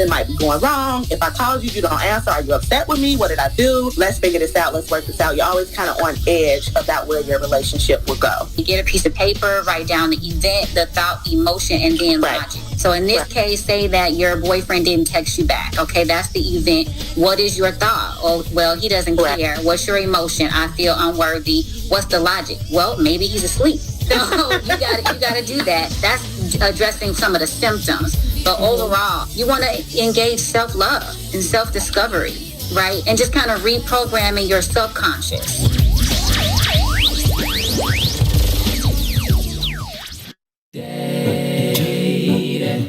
might be going wrong. If I called you, you don't answer. Are you upset with me? What did I do? Let's figure this out. Let's work this out. You're always kind of on edge about where your relationship will go. You get a piece of paper, write down the event, the thought, emotion, and then logic. So in this case, say that your boyfriend didn't text you back. Okay, that's the event. What is your thought? Oh, well, he doesn't care. What's your emotion? I feel unworthy. What's the logic? Well, maybe he's asleep. So you gotta do that. That's addressing some of the symptoms. But overall, you want to engage self-love and self-discovery, right? And just kind of reprogramming your subconscious.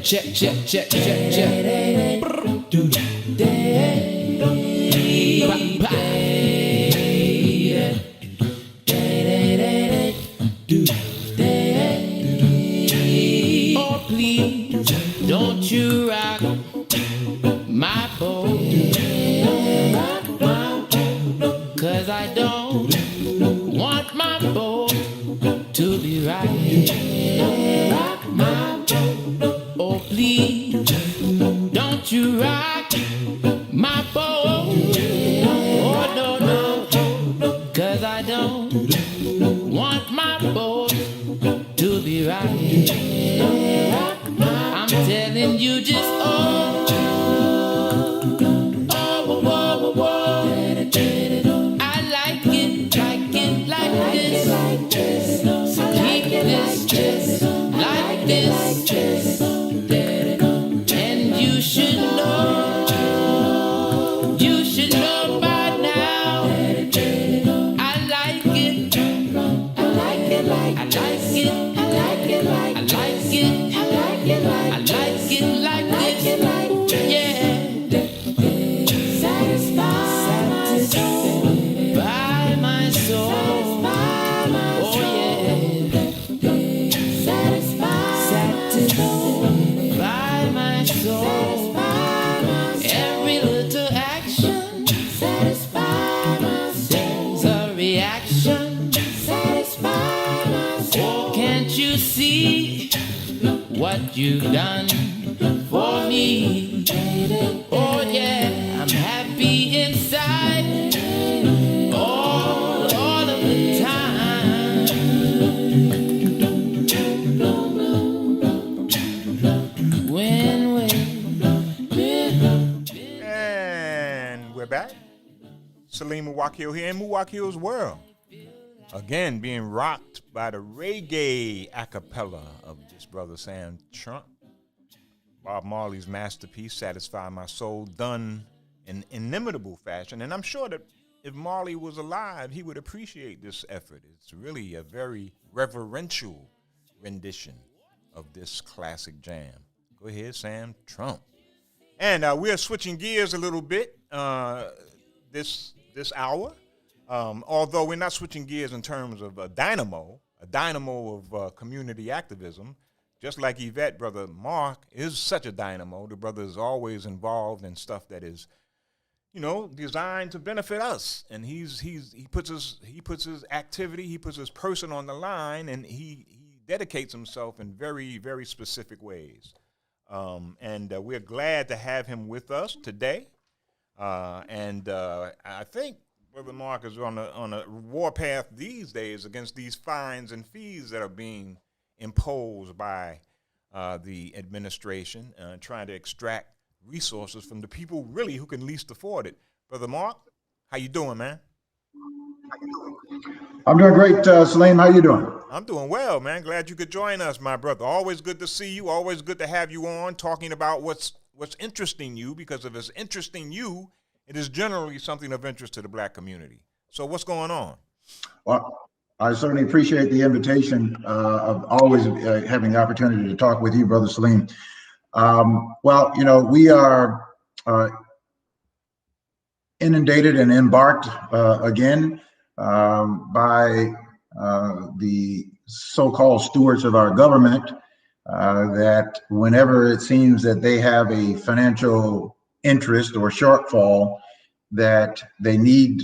Check. Oh, please, don't you rock my boat, 'cause I don't want my boat to be right. Rock my boat. Oh, please, don't you rock my boat. Oh, no, 'cause I don't want my boat to be right. I'm telling you just whoa. I like it like this. Keep this just like this. And you should know by now. I like it. I like it like this. Yeah. Satisfy my soul. Oh yeah. Satisfy my soul. Every little action satisfy my soul. There's a reaction satisfy my soul. Oh, can't you see what you've done for me? Oh yeah, I'm happy inside all of the time. And we're back. Salim Muwakkil here in Muwakkil'S world. Again, being rocked by the reggae a cappella of this brother Sam Trump. Bob Marley's masterpiece, Satisfy My Soul, done in inimitable fashion. And I'm sure that if Marley was alive, he would appreciate this effort. It's really a very reverential rendition of this classic jam. Go ahead, Sam Trump. And we're switching gears a little bit this hour. Although we're not switching gears in terms of a dynamo of community activism. Just like Yvette, Brother Mark is such a dynamo. The brother is always involved in stuff that is, designed to benefit us. And he puts his activity, he puts his person on the line, and he dedicates himself in very, very specific ways. And we're glad to have him with us today. And I think Brother Mark is on a warpath these days against these fines and fees that are being imposed by the administration, trying to extract resources from the people really who can least afford it. Brother Mark, how you doing, man? I'm doing great, Salim. How you doing? I'm doing well, man. Glad you could join us, my brother. Always good to see you. Always good to have you on talking about what's interesting you, because if it's interesting you, it is generally something of interest to the black community. So what's going on? Well, I certainly appreciate the invitation of always having the opportunity to talk with you, Brother Salim. Well, we are inundated and embarked again by the so-called stewards of our government that whenever it seems that they have a financial interest or shortfall, that they need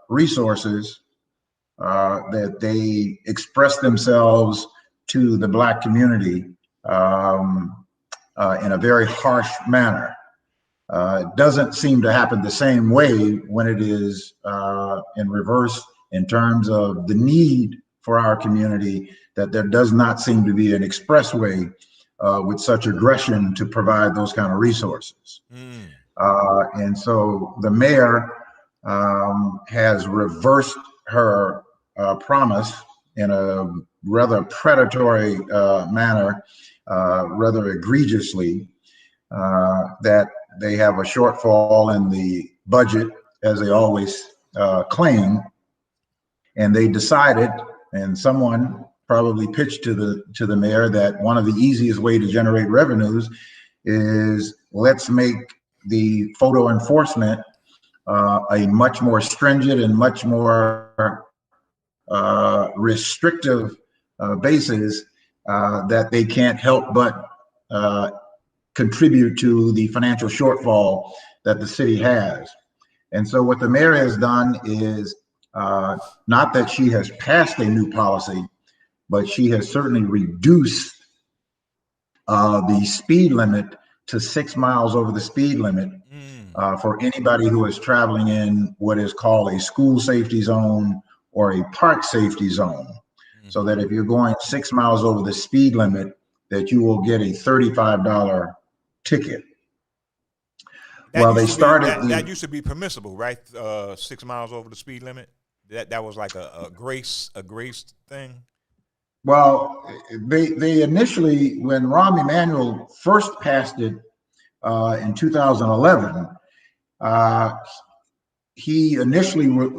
resources, that they express themselves to the black community in a very harsh manner. It doesn't seem to happen the same way when it is in reverse in terms of the need for our community, that there does not seem to be an expressway with such aggression to provide those kind of resources. And so the mayor has reversed her promise in a rather predatory manner, rather egregiously, that they have a shortfall in the budget, as they always claim. And they decided, and someone probably pitched to the mayor, that one of the easiest way to generate revenues is let's make the photo enforcement a much more stringent and much more restrictive basis that they can't help but contribute to the financial shortfall that the city has. And so what the mayor has done is not that she has passed a new policy, but she has certainly reduced the speed limit to 6 miles over the speed limit for anybody who is traveling in what is called a school safety zone or a park safety zone. So that if you're going 6 miles over the speed limit, that you will get a $35 ticket. Well, they started that used to be permissible, right? 6 miles over the speed limit. That was like a grace thing. Well, they initially, when Rahm Emanuel first passed it in 2011,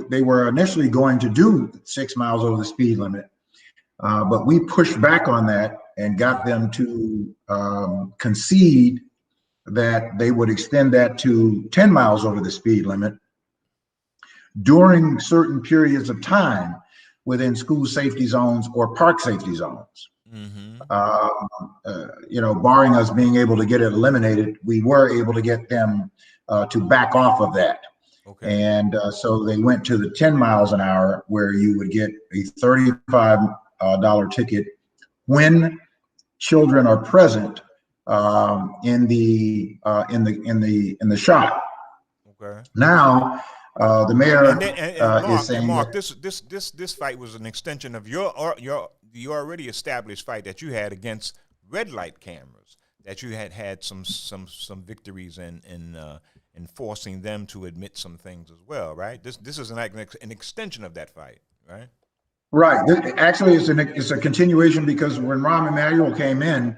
they were initially going to do 6 miles over the speed limit, but we pushed back on that and got them to concede that they would extend that to 10 miles over the speed limit during certain periods of time within school safety zones or park safety zones. Barring us being able to get it eliminated, we were able to get them to back off of that. Okay. And so they went to the 10 miles an hour, where you would get a $35 ticket when children are present in the shot. Okay. Now the mayor is saying, Mark, this fight was an extension of your already established fight that you had against red light cameras, that you had some victories in forcing them to admit some things as well, right? This is an extension of that fight, right? Right. Actually, it's a continuation, because when Rahm Emanuel came in,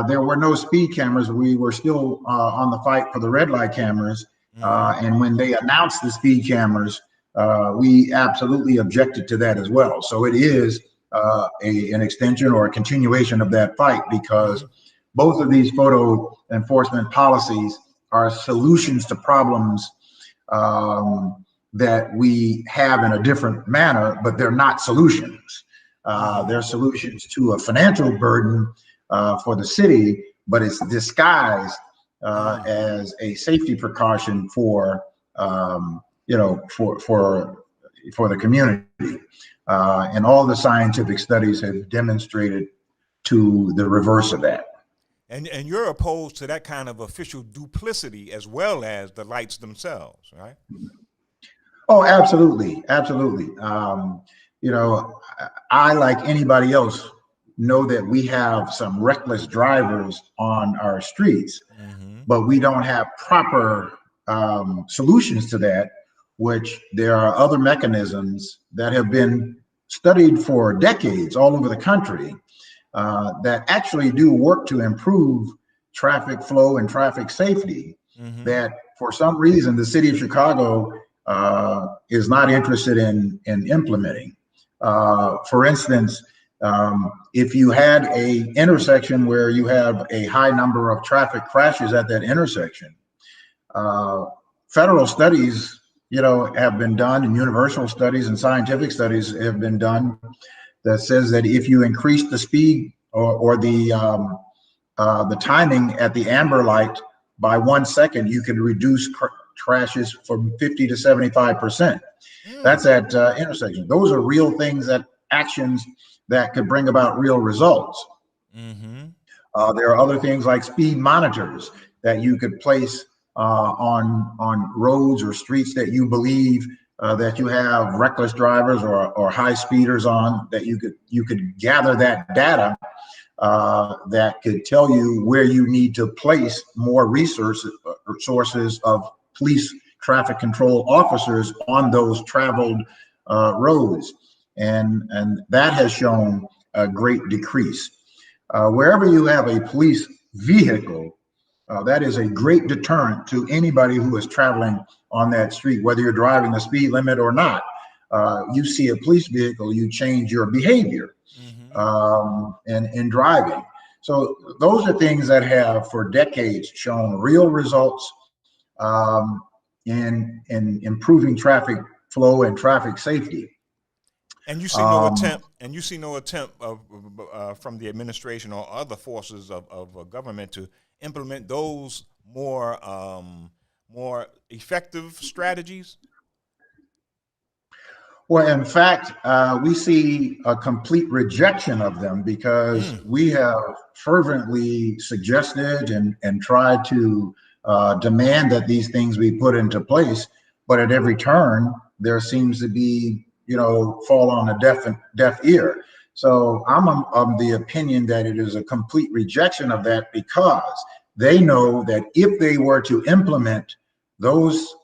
there were no speed cameras. We were still on the fight for the red light cameras. And when they announced the speed cameras, we absolutely objected to that as well. So it is an extension or a continuation of that fight, because both of these photo enforcement policies are solutions to problems that we have in a different manner, but they're not solutions. They're solutions to a financial burden for the city, but it's disguised as a safety precaution for for the community. And all the scientific studies have demonstrated to the reverse of that. And you're opposed to that kind of official duplicity as well as the lights themselves, right? Oh, absolutely, absolutely. I, like anybody else, know that we have some reckless drivers on our streets, but we don't have proper solutions to that, which there are other mechanisms that have been studied for decades all over the country that actually do work to improve traffic flow and traffic safety, that for some reason the city of Chicago is not interested in implementing. For instance, if you had a intersection where you have a high number of traffic crashes at that intersection, federal studies, have been done, and universal studies and scientific studies have been done that says that if you increase the speed or the timing at the amber light by 1 second, you can reduce crashes from 50 to 75%. That's at intersections. Those are real things, actions that could bring about real results. There are other things like speed monitors that you could place on roads or streets that you believe that you have reckless drivers or high speeders on, that you could gather that data that could tell you where you need to place more sources of police traffic control officers on those traveled roads. And that has shown a great decrease. Wherever you have a police vehicle, that is a great deterrent to anybody who is traveling on that street, whether you're driving the speed limit or not. You see a police vehicle, you change your behavior in driving. So those are things that have for decades shown real results in improving traffic flow and traffic safety. And you see no attempt. And you see no attempt from the administration or other forces of government to implement those more effective strategies. Well, in fact, we see a complete rejection of them because we have fervently suggested and tried to demand that these things be put into place, but at every turn there seems to be, fall on a deaf ear. So I'm of the opinion that it is a complete rejection of that, because they know that if they were to implement those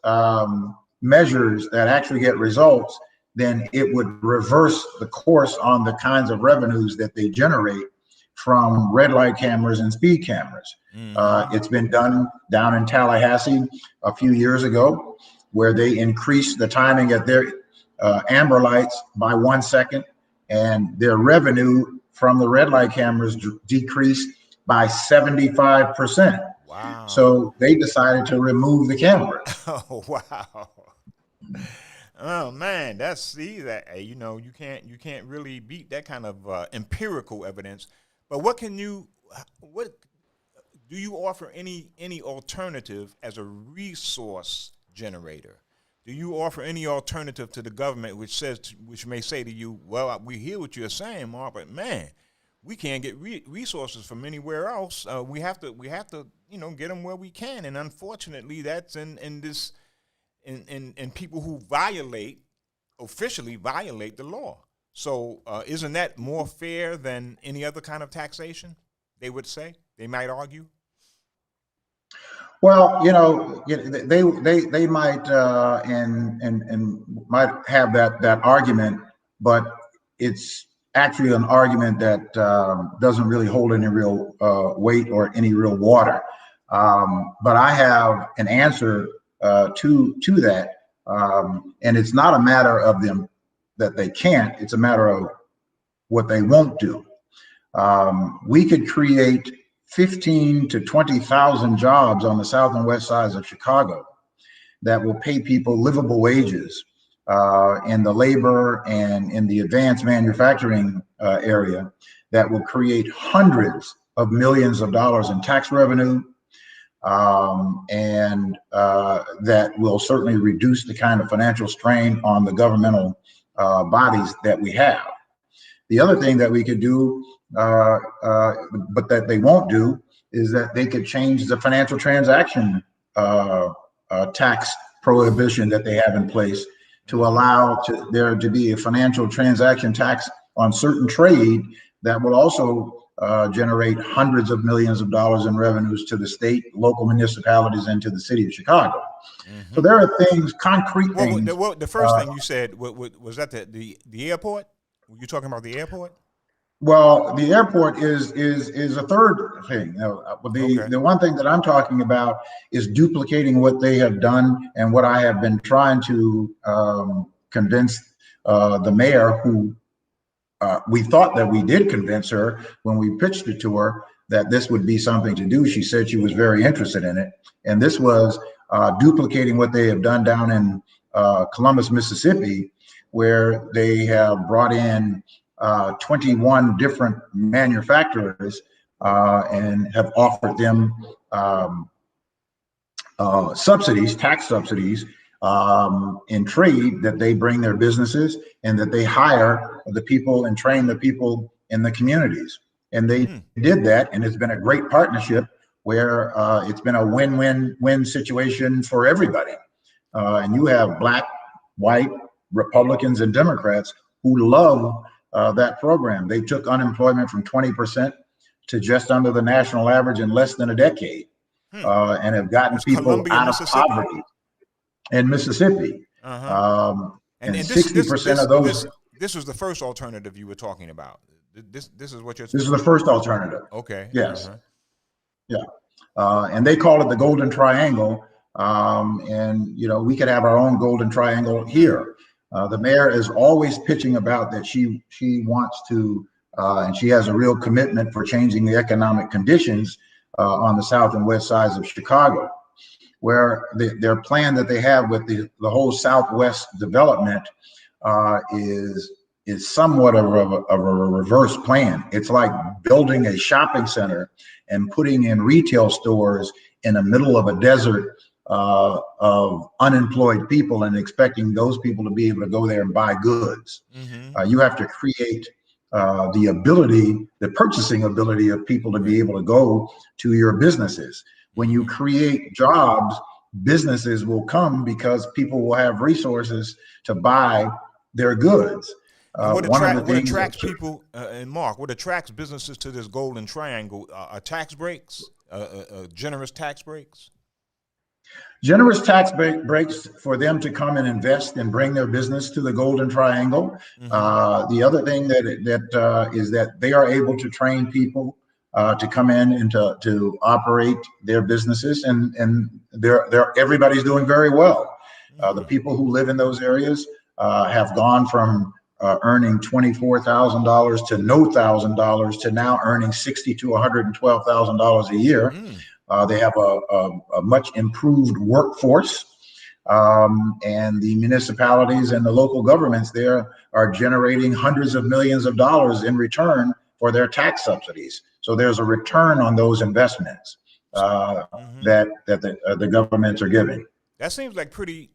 measures that actually get results, then it would reverse the course on the kinds of revenues that they generate from red light cameras and speed cameras. It's been done down in Tallahassee a few years ago, where they increased the timing at their amber lights by 1 second, and their revenue from the red light cameras decreased by 75%. Wow. So they decided to remove the camera. Oh, wow. Oh man, you can't really beat that kind of empirical evidence. But what do you offer any alternative as a resource generator? Do you offer any alternative to the government which may say to you, well, we hear what you're saying, Mark, but man, we can't get resources from anywhere else. We have to get them where we can, and unfortunately, that's in people who officially violate the law. So isn't that more fair than any other kind of taxation? They might argue. Well, they might and might have that argument, but it's actually an argument that doesn't really hold any real weight or any real water. But I have an answer to that, and it's not a matter of them that they can't. It's a matter of what they won't do. We could create 15 to 20,000 jobs on the south and west sides of Chicago that will pay people livable wages in the labor and in the advanced manufacturing area, that will create hundreds of millions of dollars in tax revenue. and that will certainly reduce the kind of financial strain on the governmental bodies that we have. The other thing that we could do, but that they won't do, is that they could change the financial transaction tax prohibition that they have in place to allow there to be a financial transaction tax on certain trade that will also generate hundreds of millions of dollars in revenues to the state, local municipalities, and to the city of Chicago. So there are things, concrete things. The first thing you said, was that the airport? Were you talking about the airport? Well, the airport is a third thing. The one thing that I'm talking about is duplicating what they have done and what I have been trying to convince the mayor, who we thought that we did convince her when we pitched it to her that this would be something to do. She said she was very interested in it. And this was duplicating what they have done down in Columbus, Mississippi, where they have brought in 21 different manufacturers and have offered them subsidies, tax subsidies in trade, that they bring their businesses and that they hire the people and train the people in the communities. And they did that, and it's been a great partnership where it's been a win-win-win situation for everybody. And you have black, white, Republicans, and Democrats who love that program. They took unemployment from 20% to just under the national average in less than a decade, and have gotten people out of poverty in Mississippi. And 60% of those. This was the first alternative you were talking about. This is what you're. This is the first alternative. Okay. Yes. Yeah. And they call it the Golden Triangle. And we could have our own Golden Triangle here. The mayor is always pitching about that she wants to, and she has a real commitment for changing the economic conditions on the south and west sides of Chicago, where their plan that they have with the whole Southwest development is somewhat of a reverse plan. It's like building a shopping center and putting in retail stores in the middle of a desert of unemployed people and expecting those people to be able to go there and buy goods. You have to create the purchasing ability of people to be able to go to your businesses. When you create jobs, businesses will come because people will have resources to buy their goods. What attracts people, and Mark, what attracts businesses to this Golden Triangle are tax breaks, generous tax breaks? Generous tax breaks for them to come and invest and bring their business to the Golden Triangle. The other thing that is that they are able to train people to come in and to operate their businesses, and everybody's doing very well. The people who live in those areas have gone from earning $24,000 to no $1,000 to now earning $60,000 to $112,000 a year. They have a much improved workforce, and the municipalities and the local governments there are generating hundreds of millions of dollars in return for their tax subsidies. So there's a return on those investments that the governments are giving. That seems like pretty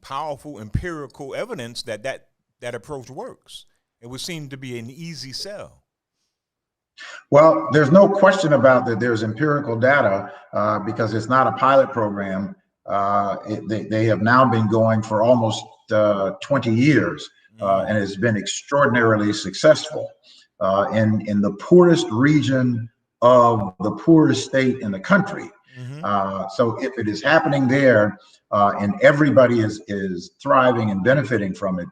powerful empirical evidence that approach works. It would seem to be an easy sell. Well, there's no question about that. There's empirical data because it's not a pilot program. They have now been going for almost 20 years, and it's been extraordinarily successful in the poorest region of the poorest state in the country. So if it is happening there, and everybody is thriving and benefiting from it,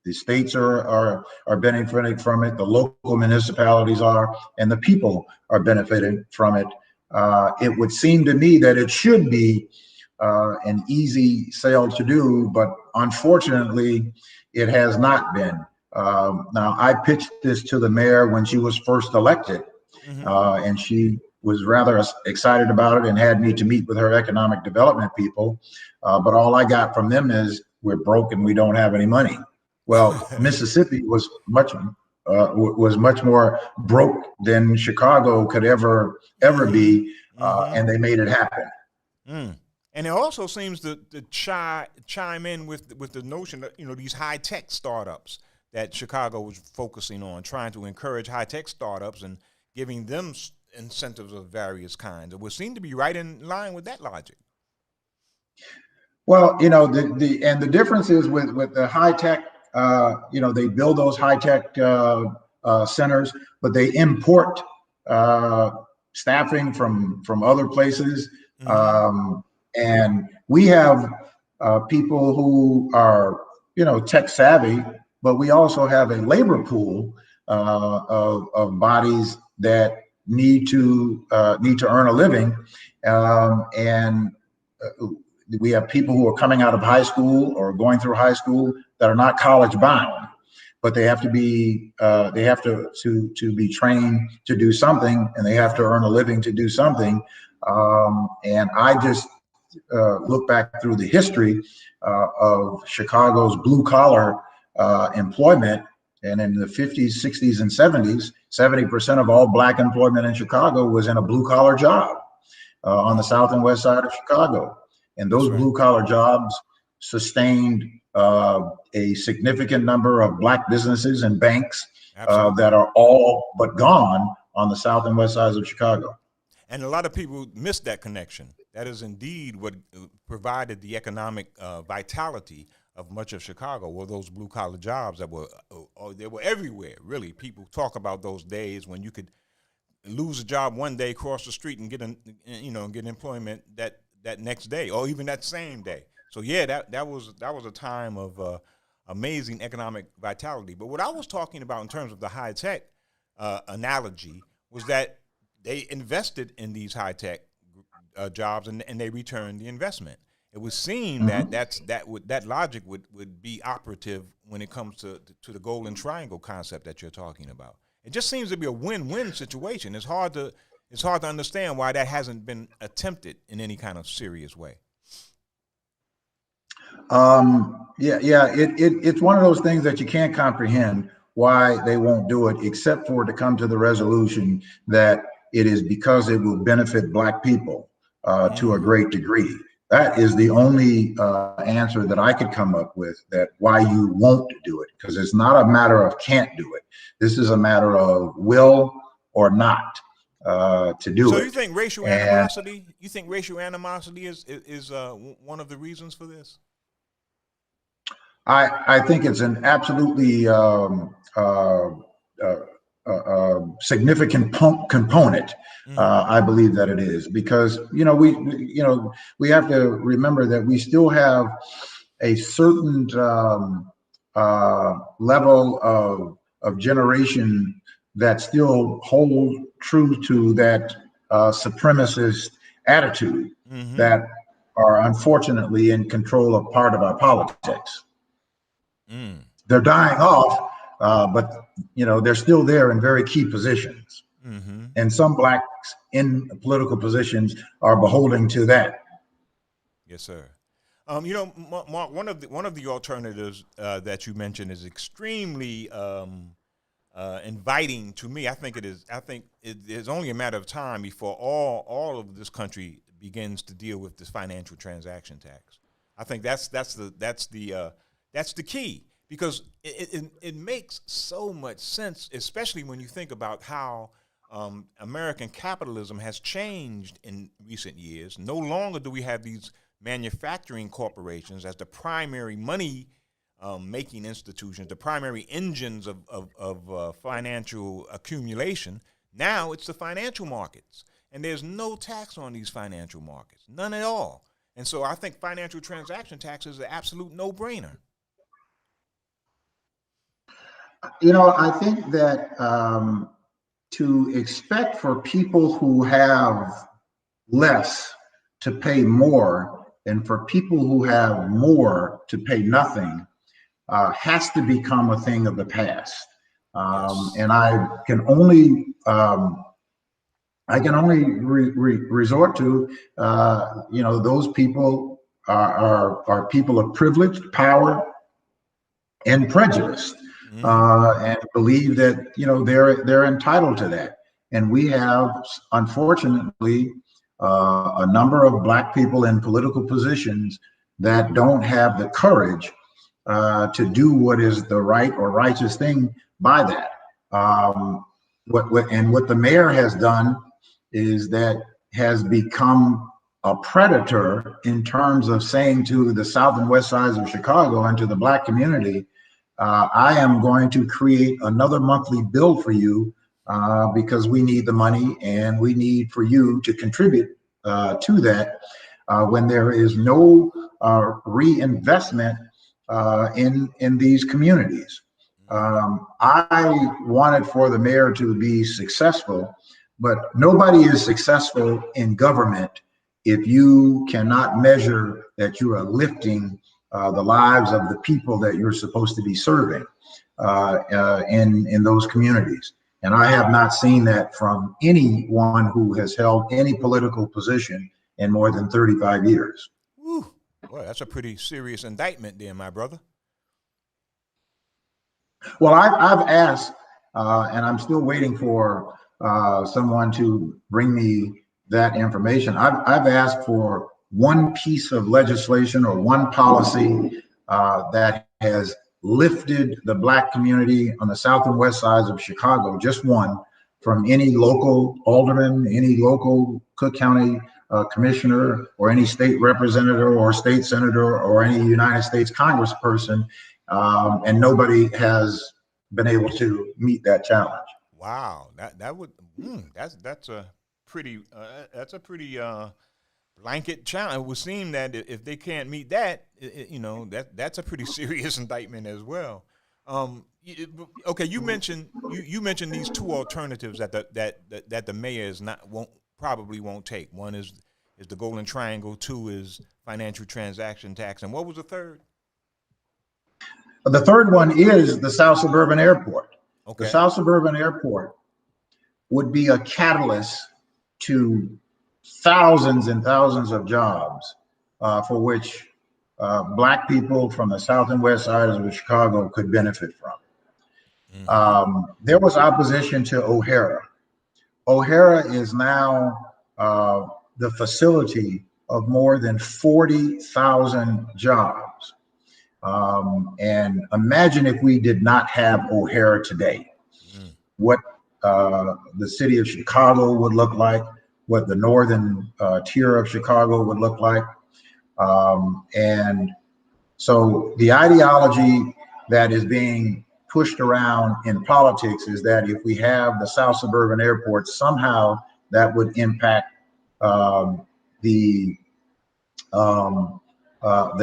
the states are benefiting from it, the local municipalities are, and the people are benefiting from it. It would seem to me that it should be an easy sale to do, but unfortunately, it has not been. Now, I pitched this to the mayor when she was first elected, and she was rather excited about it and had me to meet with her economic development people. But all I got from them is, we're broke and we don't have any money. Well, Mississippi was much was much more broke than Chicago could ever be, and they made it happen. And it also seems to chime in with the notion that, these high-tech startups that Chicago was focusing on, trying to encourage high-tech startups and giving them incentives of various kinds. It would seem to be right in line with that logic. Well, the difference is with the high-tech, they build those high-tech centers, but they import staffing from other places. And we have people who are, tech savvy, but we also have a labor pool of bodies that need to earn a living, and we have people who are coming out of high school or going through high school that are not college bound, but they have to be to be trained to do something, and they have to earn a living to do something. And I just look back through the history of Chicago's blue collar employment, and in the 50s, 60s, and 70s, 70% of all Black employment in Chicago was in a blue collar job on the south and west side of Chicago. And those blue collar jobs sustained a significant number of Black businesses and banks that are all but gone on the south and west sides of Chicago. And a lot of people miss that connection. That is indeed what provided the economic vitality of much of Chicago, were those blue collar jobs that were they were everywhere. Really, people talk about those days when you could lose a job one day, cross the street, and get get employment that next day, or even that same day. So yeah, that was a time of amazing economic vitality. But what I was talking about in terms of the high tech analogy was that they invested in these high tech jobs, and they returned the investment. It would seem that logic would be operative when it comes to the golden triangle concept that you're talking about. It just seems to be a win-win situation. It's hard to understand why that hasn't been attempted in any kind of serious way. It's one of those things that you can't comprehend why they won't do it, except for to come to the resolution that it is because it will benefit Black people to a great degree. That is the only answer that I could come up with, that why you won't do it, because it's not a matter of can't do it. This is a matter of will or not to do it. So you think racial animosity? You think racial animosity is one of the reasons for this? I think it's an absolutely significant component. I believe that it is, because we have to remember that we still have a certain level of generation that still hold true to that supremacist attitude that are unfortunately in control of part of our politics. They're dying off, but they're still there in very key positions. And some Blacks in political positions are beholden to that. Yes, sir. Mark, one of the alternatives that you mentioned is extremely inviting to me. I think it is only a matter of time before all of this country begins to deal with this financial transaction tax. I think that's the key, because it makes so much sense, especially when you think about how American capitalism has changed in recent years. No longer do we have these manufacturing corporations as the primary money making institutions, the primary engines of financial accumulation. Now it's the financial markets, and there's no tax on these financial markets, none at all. And so I think financial transaction tax is an absolute no-brainer. I think that to expect for people who have less to pay more, and for people who have more to pay nothing, has to become a thing of the past. And I can only resort to those people are people of privilege, power, and prejudice. and believe that, you know, they're entitled to that. And we have, unfortunately, a number of Black people in political positions that don't have the courage to do what is the right or righteous thing by that. What the mayor has done is that has become a predator in terms of saying to the South and West sides of Chicago and to the Black community, I am going to create another monthly bill for you because we need the money and we need for you to contribute to that when there is no reinvestment in these communities. I wanted for the mayor to be successful, but nobody is successful in government if you cannot measure that you are lifting the lives of the people that you're supposed to be serving in those communities. And I have not seen that from anyone who has held any political position in more than 35 years. Whew. Boy, that's a pretty serious indictment there, my brother. Well, I've asked, and I'm still waiting for someone to bring me that information. I've asked for one piece of legislation or one policy that has lifted the Black community on the South and West sides of Chicago, just one, from any local alderman, any local Cook County commissioner, or any state representative or state senator or any United States congressperson, and nobody has been able to meet that challenge. Wow, that would that's a pretty blanket challenge. It would seem that if they can't meet that, you know, that's a pretty serious indictment as well. Okay, you mentioned these two alternatives that the mayor probably won't take. One is the Golden Triangle. Two is financial transaction tax. And what was the third? The third one is the South Suburban Airport. Okay. The South Suburban Airport would be a catalyst to thousands and thousands of jobs for which Black people from the South and West sides of Chicago could benefit from. There was opposition to O'Hara. O'Hara is now the facility of more than 40,000 jobs. And imagine if we did not have O'Hara today, what the city of Chicago would look like, what the northern tier of Chicago would look like. And so the ideology that is being pushed around in politics is that if we have the South Suburban Airport, somehow that would impact the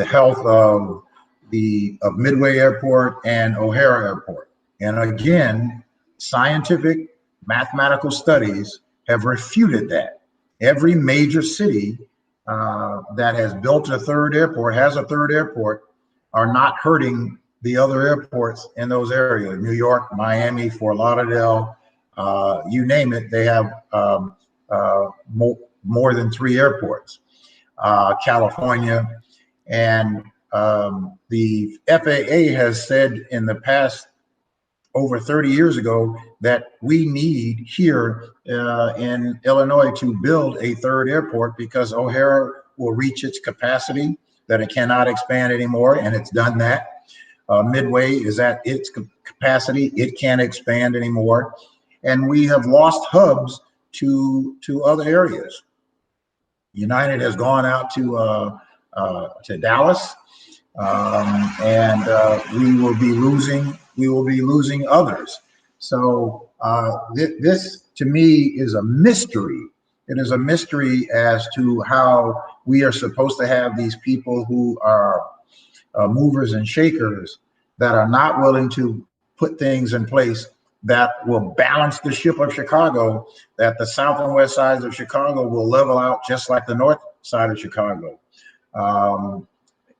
health of Midway Airport and O'Hara Airport. And again, scientific mathematical studies have refuted that. Every major city that has built a third airport, has a third airport, are not hurting the other airports in those areas. New York, Miami, Fort Lauderdale, you name it, they have more than 3 airports. California, and the FAA has said in the past, over 30 years ago, that we need here in Illinois to build a third airport because O'Hara will reach its capacity, that it cannot expand anymore, and it's done that. Midway is at its capacity, it can't expand anymore. And we have lost hubs to other areas. United has gone out to Dallas, and we will be losing others. So this to me is a mystery. It is a mystery as to how we are supposed to have these people who are movers and shakers that are not willing to put things in place that will balance the ship of Chicago, that the South and West sides of Chicago will level out just like the North side of Chicago.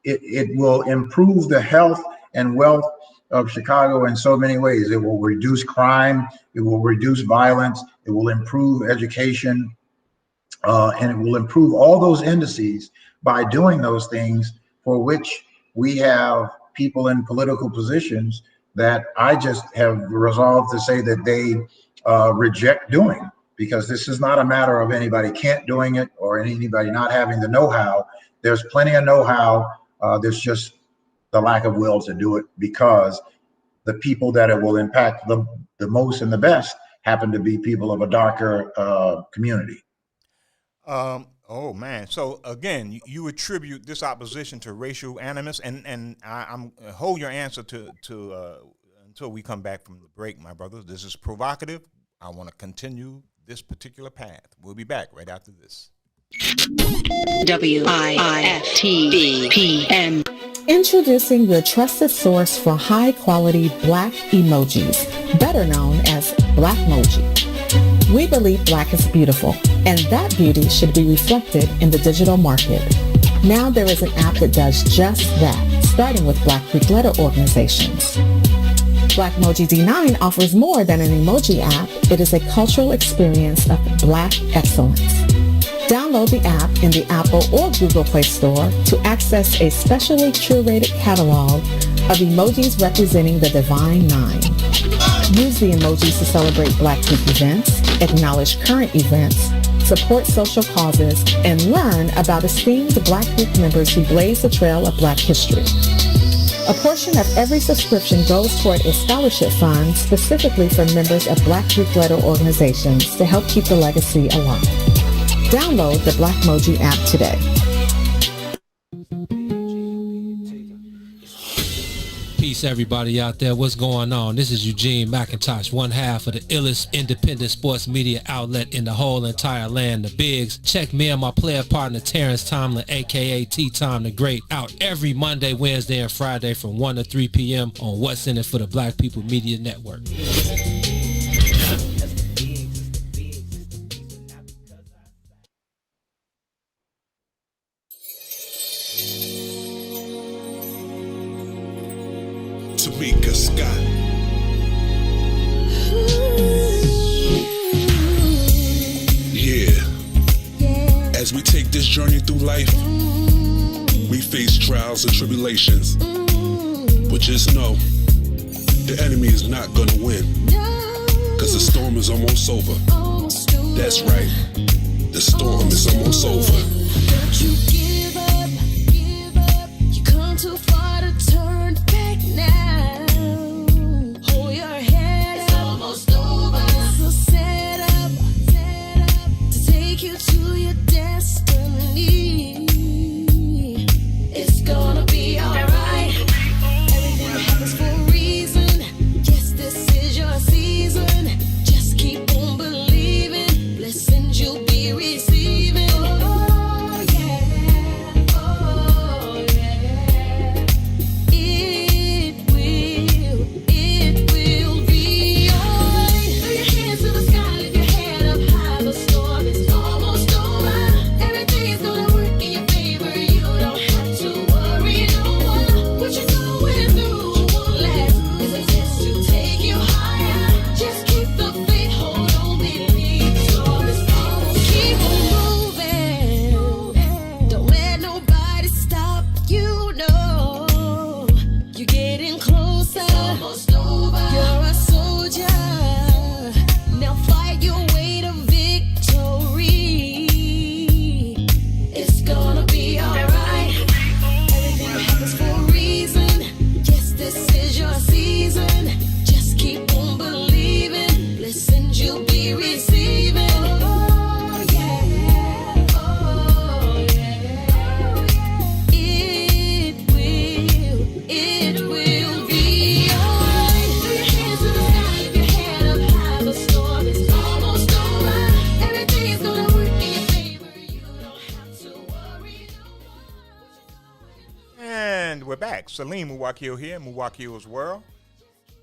It will improve the health and wealth of Chicago in so many ways. It will reduce crime, it will reduce violence, it will improve education, and it will improve all those indices by doing those things for which we have people in political positions that I just have resolved to say that they reject doing, because this is not a matter of anybody can't doing it or anybody not having the know-how. There's plenty of know-how. There's just the lack of will to do it, because the people that it will impact the most and the best happen to be people of a darker community. Oh man! So again, you attribute this opposition to racial animus, and I'm hold your answer to until we come back from the break, my brothers. This is provocative. I want to continue this particular path. We'll be back right after this. WIIFTVPN. Introducing your trusted source for high-quality Black emojis, better known as Blackmoji. We believe Black is beautiful, and that beauty should be reflected in the digital market. Now there is an app that does just that, starting with Black Greek letter organizations. Blackmoji D9 offers more than an emoji app. It is a cultural experience of Black excellence. Download the app in the Apple or Google Play Store to access a specially curated catalog of emojis representing the Divine Nine. Use the emojis to celebrate Black Greek events, acknowledge current events, support social causes, and learn about esteemed Black Greek members who blaze the trail of Black history. A portion of every subscription goes toward a scholarship fund specifically for members of Black Greek letter organizations to help keep the legacy alive. Download the Blackmoji app today. Peace, everybody out there. What's going on? This is Eugene McIntosh, one half of the illest independent sports media outlet in the whole entire land, the Bigs. Check me and my player partner Terrence Tomlin, a.k.a. T-Tom the Great, out every Monday, Wednesday, and Friday from 1 to 3 p.m. on What's in It for the Black People Media Network. Tamika Scott. Yeah. As we take this journey through life, we face trials and tribulations. But just know, the enemy is not gonna win. Cause the storm is almost over. That's right. The storm is almost over. Don't you give up, give up. You come too far to turn back now. Hold your head up. It's almost over. So set up to take you to your destiny. It's gonna be alright. Everything happens for a reason. Yes, this is your season. Just keep on believing. Blessings you'll be receiving. Oh yeah, oh yeah. It will be alright. Throw your hands to the sky, lift your head up high. The storm is almost over. Everything's gonna work in your favor. You don't have to worry no more. What you're going through won't last. It's a test to take you higher. Just keep the faith, hold on, believe. The storm is almost keep on moving. Don't let nobody stop you, no. You're getting closer. It's almost over. You're a soldier. Now fight your way to victory. It's gonna be alright. Everything happens for a reason. Yes, this is your season. Just keep on believing. Blessings you'll be receiving. Oh yeah, oh yeah. It will be alright. Throw your hands to the sky, lift your head up high. The storm is almost over. Everything's gonna work in your favor. You don't have to worry no more. And we're back. Salim Muwakkil here, Muwakkil's World.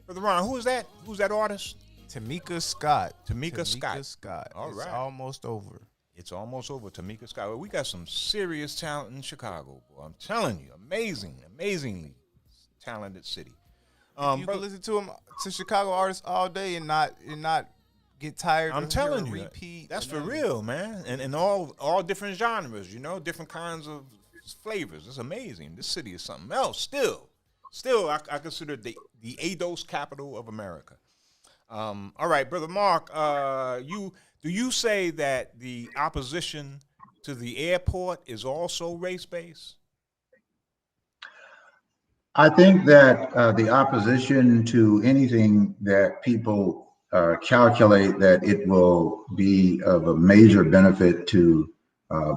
Brother Ron, who is that? Who's that artist? Tamika Scott. Tamika Scott. All It's right. almost over. It's almost over. Tamika Scott. Well, we got some serious talent in Chicago, boy. I'm telling you, amazingly talented city. You can listen to Chicago artists all day and not get tired. I'm of telling hearing you, repeat. that's for real, man. And all different genres, different kinds of flavors. It's amazing. This city is something else still. Still, I consider it the ADOS capital of America. All right, Brother Mark, do you say that the opposition to the airport is also race-based? I think that the opposition to anything that people calculate that it will be of a major benefit to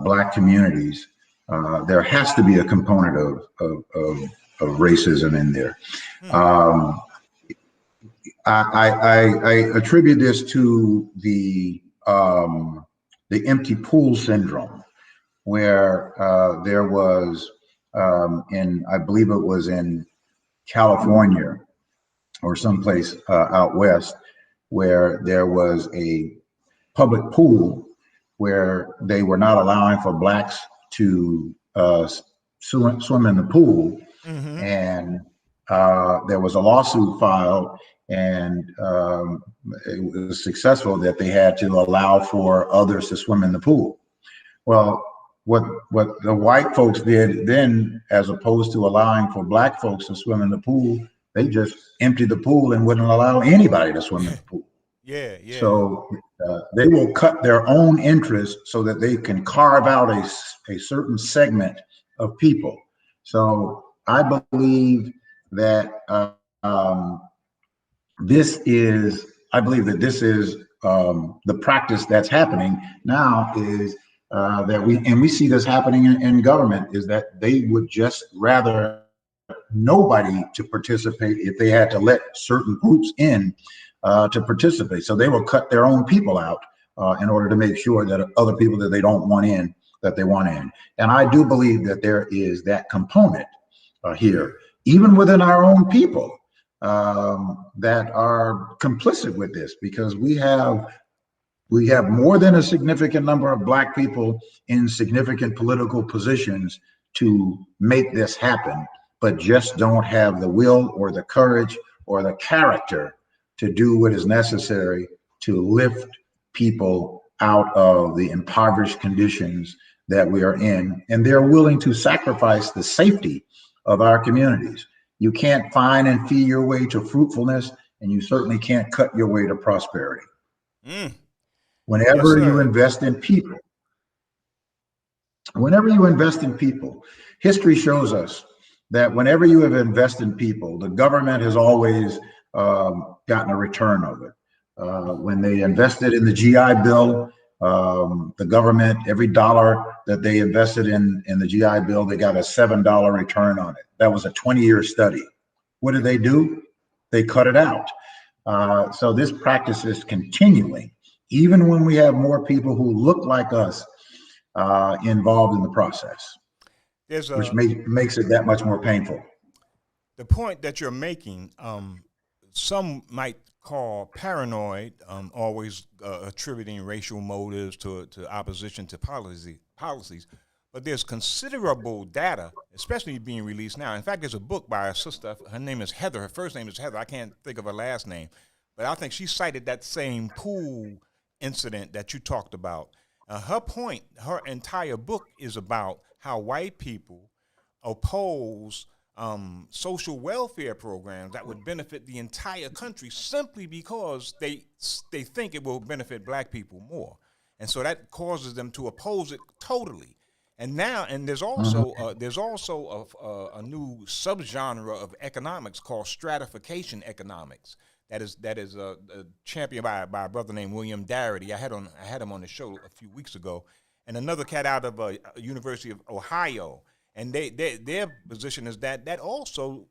Black communities, there has to be a component of racism in there. I attribute this to the empty pool syndrome, where there was I believe it was in California or someplace out west, where there was a public pool where they were not allowing for Blacks to swim in the pool, and there was a lawsuit filed, and it was successful that they had to allow for others to swim in the pool. Well, what the white folks did then, as opposed to allowing for Black folks to swim in the pool, they just emptied the pool and wouldn't allow anybody to swim in the pool. Yeah. So they will cut their own interest so that they can carve out a certain segment of people. So I believe that this is the practice that's happening now is that we see this happening in government, is that they would just rather nobody to participate if they had to let certain groups in to participate. So they will cut their own people out in order to make sure that other people that they don't want in, that they want in. And I do believe that there is that component here, even within our own people, that are complicit with this, because we have more than a significant number of Black people in significant political positions to make this happen, but just don't have the will or the courage or the character to do what is necessary to lift people out of the impoverished conditions that we are in. And they're willing to sacrifice the safety of our communities. You can't find and feed your way to fruitfulness, and you certainly can't cut your way to prosperity. Whenever you invest in people, history shows us that whenever you have invested in people, the government has always gotten a return of it. When they invested in the GI Bill, the government, every dollar that they invested in the GI Bill, they got a $7 return on it. That was a 20-year study. What did they do? They cut it out. So this practice is continuing, even when we have more people who look like us involved in the process, which makes it that much more painful. The point that you're making, some might call paranoid, always attributing racial motives to opposition to policies, but there's considerable data, especially being released now. In fact, there's a book by a sister. Her name is Heather. Her first name is Heather. I can't think of her last name, but I think she cited that same pool incident that you talked about. Her point, her entire book is about how white people oppose social welfare programs that would benefit the entire country simply because they think it will benefit Black people more, and so that causes them to oppose it totally. And there's also a new subgenre of economics called stratification economics that is championed by a brother named William Darity. I had him on the show a few weeks ago, and another cat out of University of Ohio. And their position is that also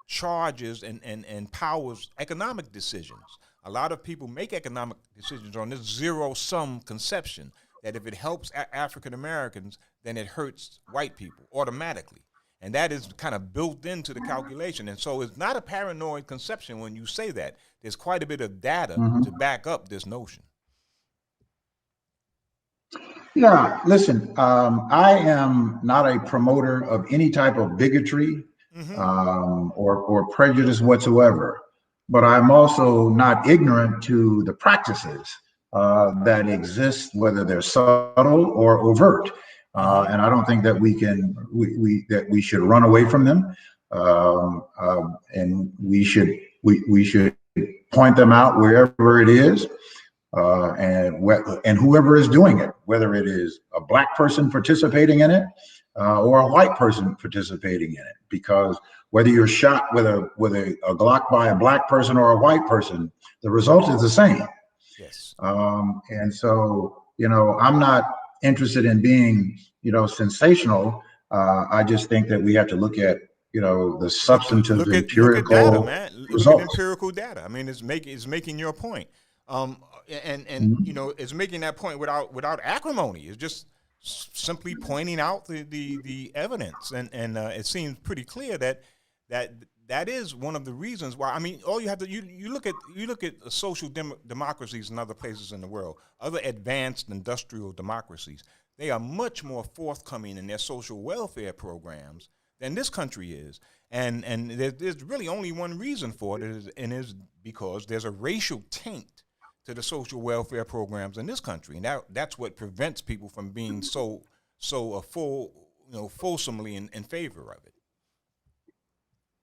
charges and empowers economic decisions. A lot of people make economic decisions on this zero-sum conception that if it helps African Americans, then it hurts white people automatically. And that is kind of built into the calculation. And so it's not a paranoid conception when you say that. There's quite a bit of data to back up this notion. Yeah, listen, I am not a promoter of any type of bigotry or prejudice whatsoever, but I'm also not ignorant to the practices that exist, whether they're subtle or overt. And I don't think that we should run away from them, and we should point them out wherever it is, and whoever is doing it, whether it is a black person participating in it or a white person participating in it, because whether you're shot with a Glock by a black person or a white person, the result is the same. Yes. And so, I'm not interested in being, sensational. I just think that we have to look at, the substantive empirical data, man. results. Look at empirical data. I mean, it's making your point. And it's making that point without acrimony. It's just simply pointing out the evidence, and it seems pretty clear that is one of the reasons why. I mean, all you have to you look at social democracies in other places in the world, other advanced industrial democracies. They are much more forthcoming in their social welfare programs than this country is, and there's really only one reason for it, and is because there's a racial taint to the social welfare programs in this country, and that's what prevents people from being so fulsomely in favor of it.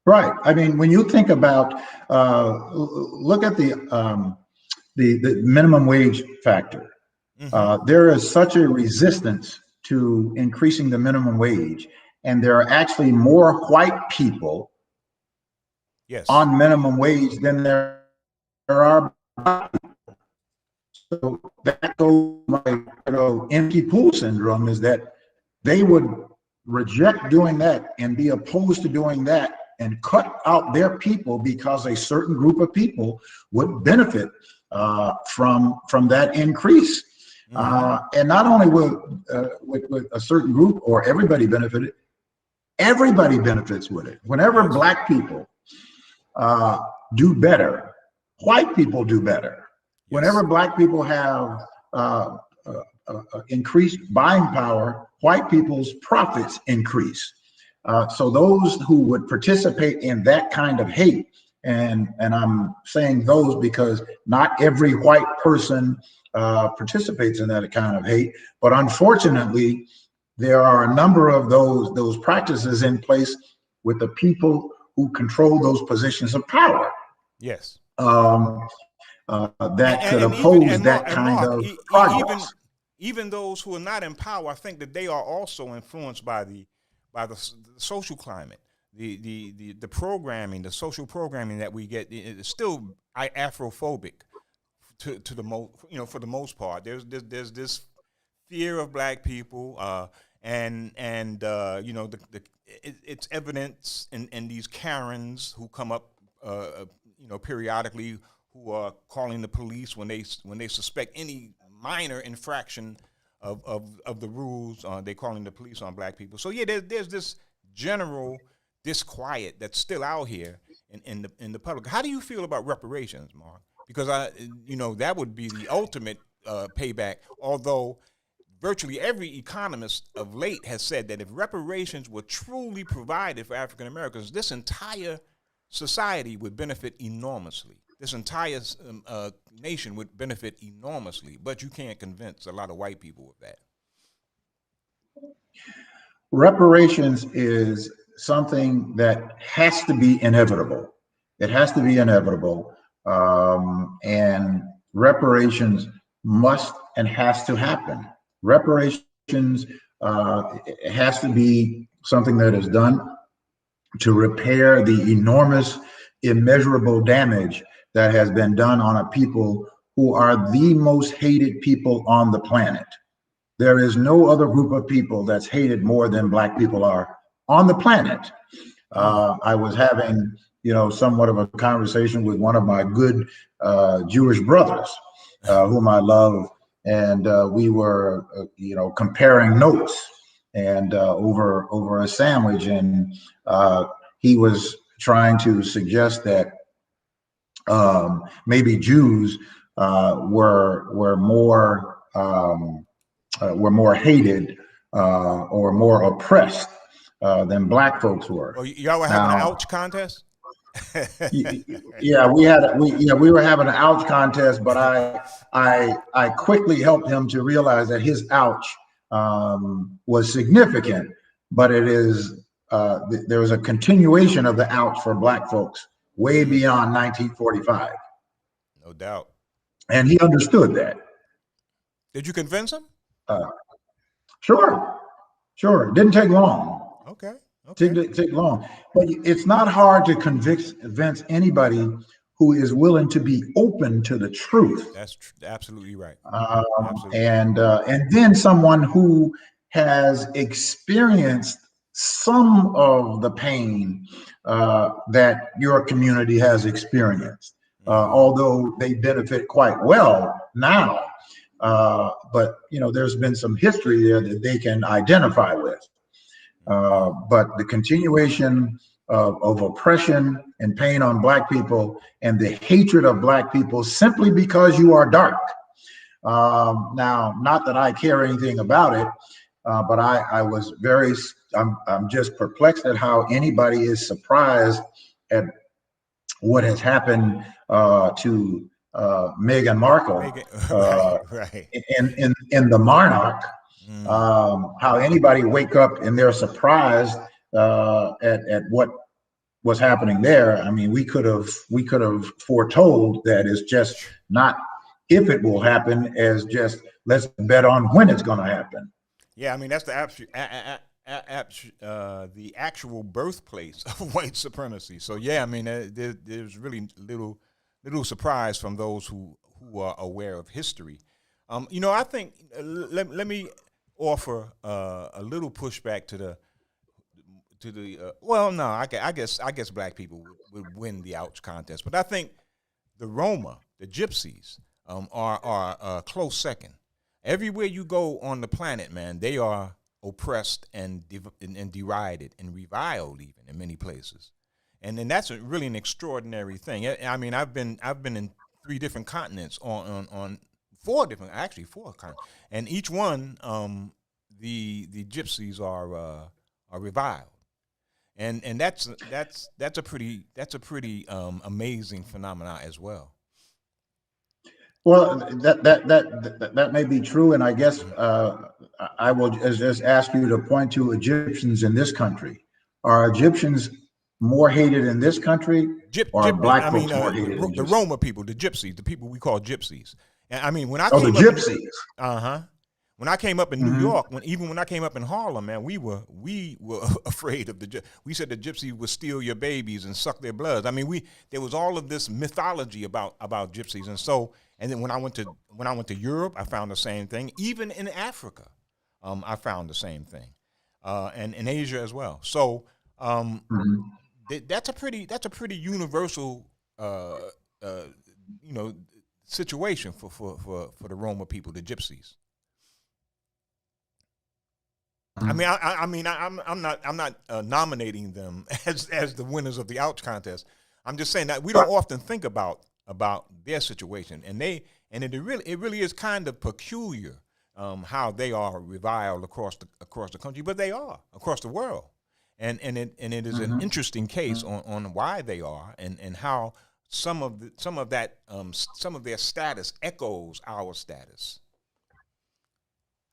Right. I mean, when you think about, look at the minimum wage factor. There is such a resistance to increasing the minimum wage, and there are actually more white people on minimum wage than there are black people. So that goes my empty pool syndrome, is that they would reject doing that and be opposed to doing that and cut out their people because a certain group of people would benefit from that increase. And not only with a certain group or everybody benefited, everybody benefits with it. Whenever black people do better, white people do better. Whenever black people have increased buying power, white people's profits increase. So those who would participate in that kind of hate, and I'm saying those because not every white person participates in that kind of hate, but unfortunately, there are a number of those practices in place with the people who control those positions of power. Yes. That could oppose that kind of progress. Even those who are not in power, I think that they are also influenced by the social climate, the programming, the social programming that we get. It's still Afrophobic to the most, for the most part. There's this fear of black people, it's evidence in these Karens who come up, periodically, who are calling the police when they suspect any minor infraction of the rules. They're calling the police on black people. So yeah, there's this general disquiet that's still out here in the public. How do you feel about reparations, Mark? Because that would be the ultimate payback. Although virtually every economist of late has said that if reparations were truly provided for African Americans, this entire society would benefit enormously. This entire nation would benefit enormously, but you can't convince a lot of white people of that. Reparations is something that has to be inevitable. It has to be inevitable, and reparations must and has to happen. Reparations has to be something that is done to repair the enormous, immeasurable damage that has been done on a people who are the most hated people on the planet. There is no other group of people that's hated more than black people are on the planet. I was having, somewhat of a conversation with one of my good Jewish brothers, whom I love, and we were, comparing notes and over a sandwich, and he was trying to suggest that maybe Jews were more hated or more oppressed than black folks were. Oh, y'all were having an ouch contest? Yeah, we were having an ouch contest, but I quickly helped him to realize that his ouch was significant, but it is there was a continuation of the outs for Black folks way beyond 1945. No doubt. And he understood that. Did you convince him? Sure. It didn't take long. Okay. Didn't take long. But it's not hard to convince anybody who is willing to be open to the truth. That's absolutely right. Absolutely. And then someone who has experienced some of the pain that your community has experienced, although they benefit quite well now. But there's been some history there that they can identify with. But the continuation of oppression and pain on Black people and the hatred of Black people simply because you are dark. Now, not that I care anything about it, but I was I'm just perplexed at how anybody is surprised at what has happened to Meghan Markle right. in the Monarch. How anybody wake up and they're surprised at what was happening there. I mean, we could have foretold that it's just not if it will happen, as just let's bet on when it's going to happen. Yeah, I mean that's the actual birthplace of white supremacy. So yeah, I mean there's really little surprise from those who are aware of history. I think let me offer a little pushback to the I guess Black people would win the ouch contest, but I think the Roma, the Gypsies, are a close second. Everywhere you go on the planet, man, they are oppressed and derided and reviled even in many places, and that's really an extraordinary thing. I mean, I've been in 3 different continents on 4 continents, and each one the Gypsies are reviled, and that's a pretty amazing phenomenon as well. Well, that may be true, and I guess I will just ask you to point to Egyptians in this country. Are Egyptians more hated in this country, or Black folks more hated? The Roma people, the Gypsies, the people we call Gypsies. And I mean, when I came up, the Gypsies. When I came up in New York, when I came up in Harlem, man, we were afraid of we said the Gypsies would steal your babies and suck their blood. I mean, there was all of this mythology about Gypsies, and then when I went to Europe, I found the same thing. Even in Africa, I found the same thing, and in Asia as well. So that's a pretty universal situation for the Roma people, the Gypsies. I mean, I'm not nominating them as the winners of the ouch contest. I'm just saying that we don't often think about their situation, and it really is kind of peculiar how they are reviled across the country, but they are across the world, and it is an interesting case on why they are and how some of their status echoes our status.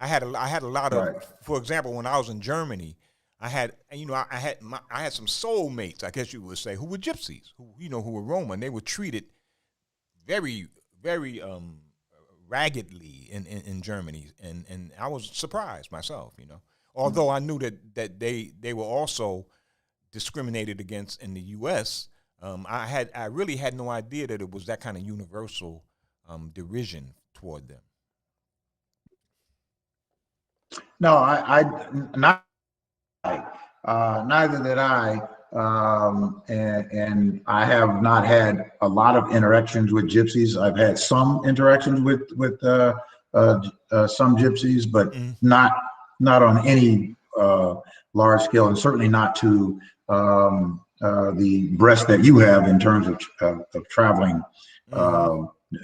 I had a lot of, for example, when I was in Germany, I had some soulmates, I guess you would say, who were Gypsies, who were Roma, and they were treated very, very raggedly in Germany, and I was surprised myself, although I knew that they were also discriminated against in the U.S. I really had no idea that it was that kind of universal derision toward them. No, neither did I, and I have not had a lot of interactions with Gypsies. I've had some interactions with some Gypsies, but not on any large scale, and certainly not to the breadth that you have in terms of traveling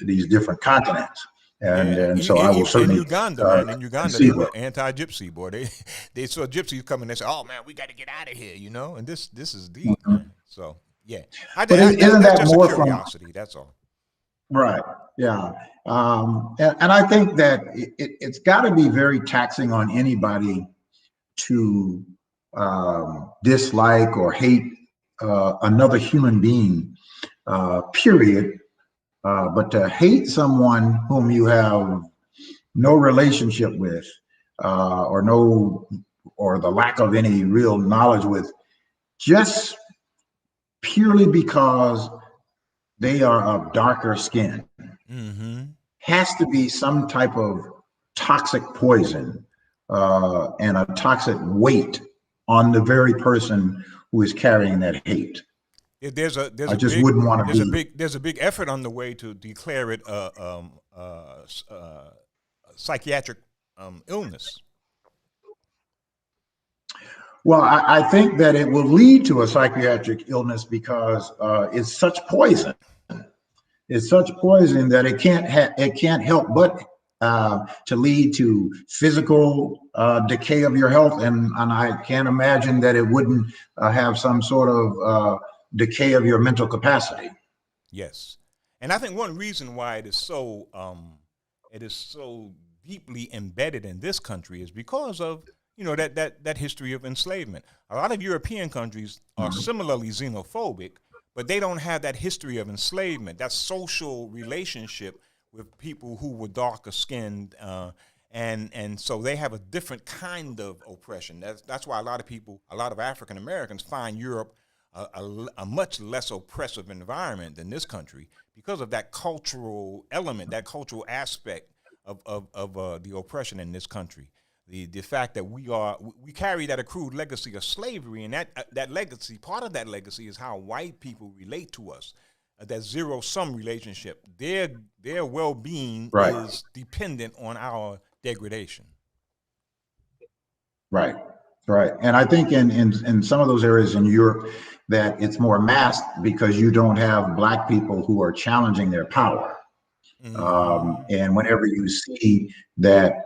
these different continents. And so I will certainly in Uganda, man. In Uganda, they were anti-Gypsy, boy. They saw Gypsies coming. They said, "Oh man, we got to get out of here," And this is deep, man. So yeah, isn't that just more a curiosity? That's all. Right. Yeah. And I think that it's got to be very taxing on anybody to dislike or hate another human being, period. But to hate someone whom you have no relationship with, or the lack of any real knowledge with, just purely because they are of darker skin, has to be some type of toxic poison and a toxic weight on the very person who is carrying that hate. There's a wouldn't want to be. There's a big effort on the way to declare it psychiatric illness. Well, I think that it will lead to a psychiatric illness because it's such poison. It's such poison that it can't help but to lead to physical decay of your health, and I can't imagine that it wouldn't have some sort of decay of your mental capacity. Yes, and I think one reason why it is so deeply embedded in this country is because of that history of enslavement. A lot of European countries are similarly xenophobic, but they don't have that history of enslavement, that social relationship with people who were darker skinned, and so they have a different kind of oppression. That's why a lot of African Americans find Europe a much less oppressive environment than this country because of that cultural element, that cultural aspect of the oppression in this country. The fact that we carry that accrued legacy of slavery, and that legacy, part of that legacy is how white people relate to us. That zero-sum relationship, their well-being is dependent on our degradation. Right. And I think in some of those areas in Europe that it's more masked because you don't have Black people who are challenging their power. And whenever you see that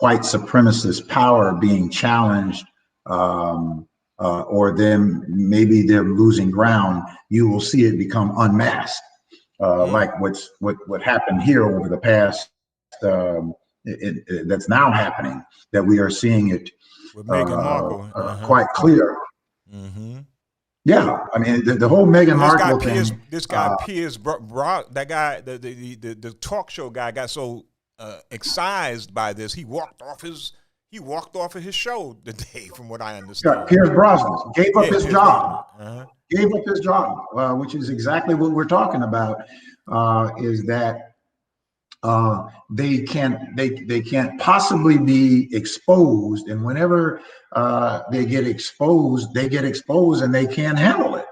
white supremacist power being challenged, or then maybe they're losing ground, you will see it become unmasked, like what happened here over the past. That's now happening. That we are seeing it with Meghan Markle, quite clear. Yeah, I mean the whole Meghan Markle thing. This guy Piers, that guy, the talk show guy, got so excised by this, he walked off of his show today, from what I understand. Piers Brosnan gave up his job. Gave up his job, which is exactly what we're talking about. Is that they can't possibly be exposed, and whenever they get exposed, and they can't handle it.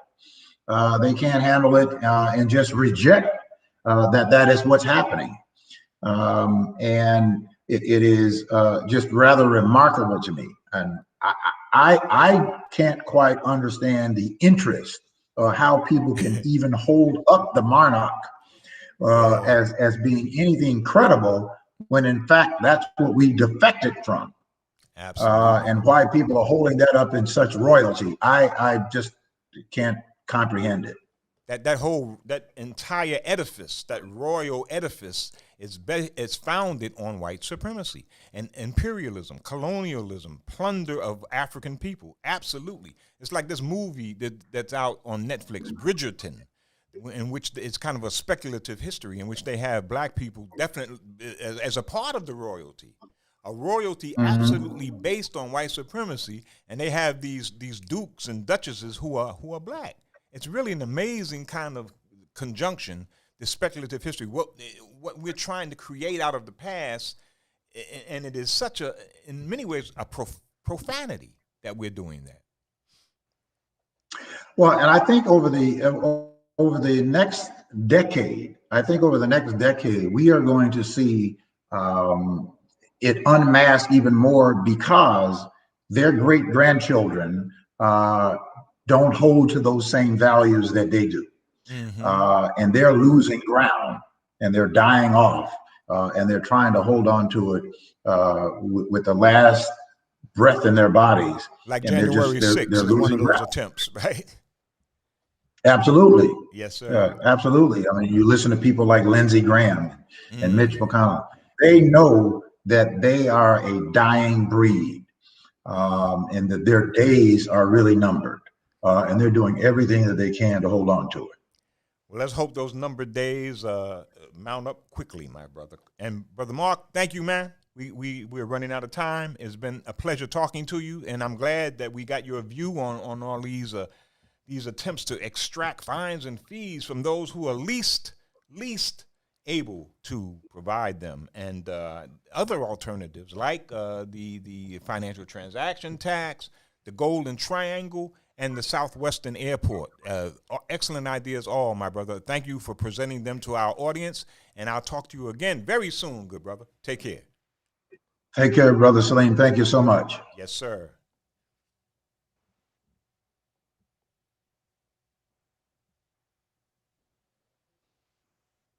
They can't handle it and just reject that is what's happening. And it is just rather remarkable to me, and I can't quite understand the interest or how people can even hold up the monarch as being anything credible, when in fact that's what we defected from. Absolutely. And why people are holding that up in such royalty, I just can't comprehend it. That entire edifice, that royal edifice, is founded on white supremacy and imperialism, colonialism, plunder of African people. Absolutely. It's like this movie that's out on Netflix, Bridgerton, in which it's kind of a speculative history in which they have Black people definitely as a part of the royalty. A royalty absolutely based on white supremacy, and they have these dukes and duchesses who are Black. It's really an amazing kind of conjunction, the speculative history, what we're trying to create out of the past, and it is such in many ways, a profanity that we're doing that. Well, and I think over the next decade, we are going to see it unmasked even more, because their great-grandchildren don't hold to those same values that they do. And they're losing ground, and they're dying off, and they're trying to hold on to it with the last breath in their bodies. Like and January 6th, they're one of losing those ground. attempts, right? Absolutely. Yes, sir. Yeah, absolutely. I mean, you listen to people like Lindsey Graham and Mitch McConnell. They know that they are a dying breed, and that their days are really numbered, and they're doing everything that they can to hold on to it. Well, let's hope those numbered days mount up quickly, my brother. And Brother Mark, thank you, man. We're running out of time. It's been a pleasure talking to you, and I'm glad that we got your view on all these attempts to extract fines and fees from those who are least able to provide them, and other alternatives like the financial transaction tax, the Golden Triangle, and the Southwestern Airport. Excellent ideas all, my brother. Thank you for presenting them to our audience, and I'll talk to you again very soon, good brother. Take care. Take care, Brother Salim. Thank you so much. Yes, sir.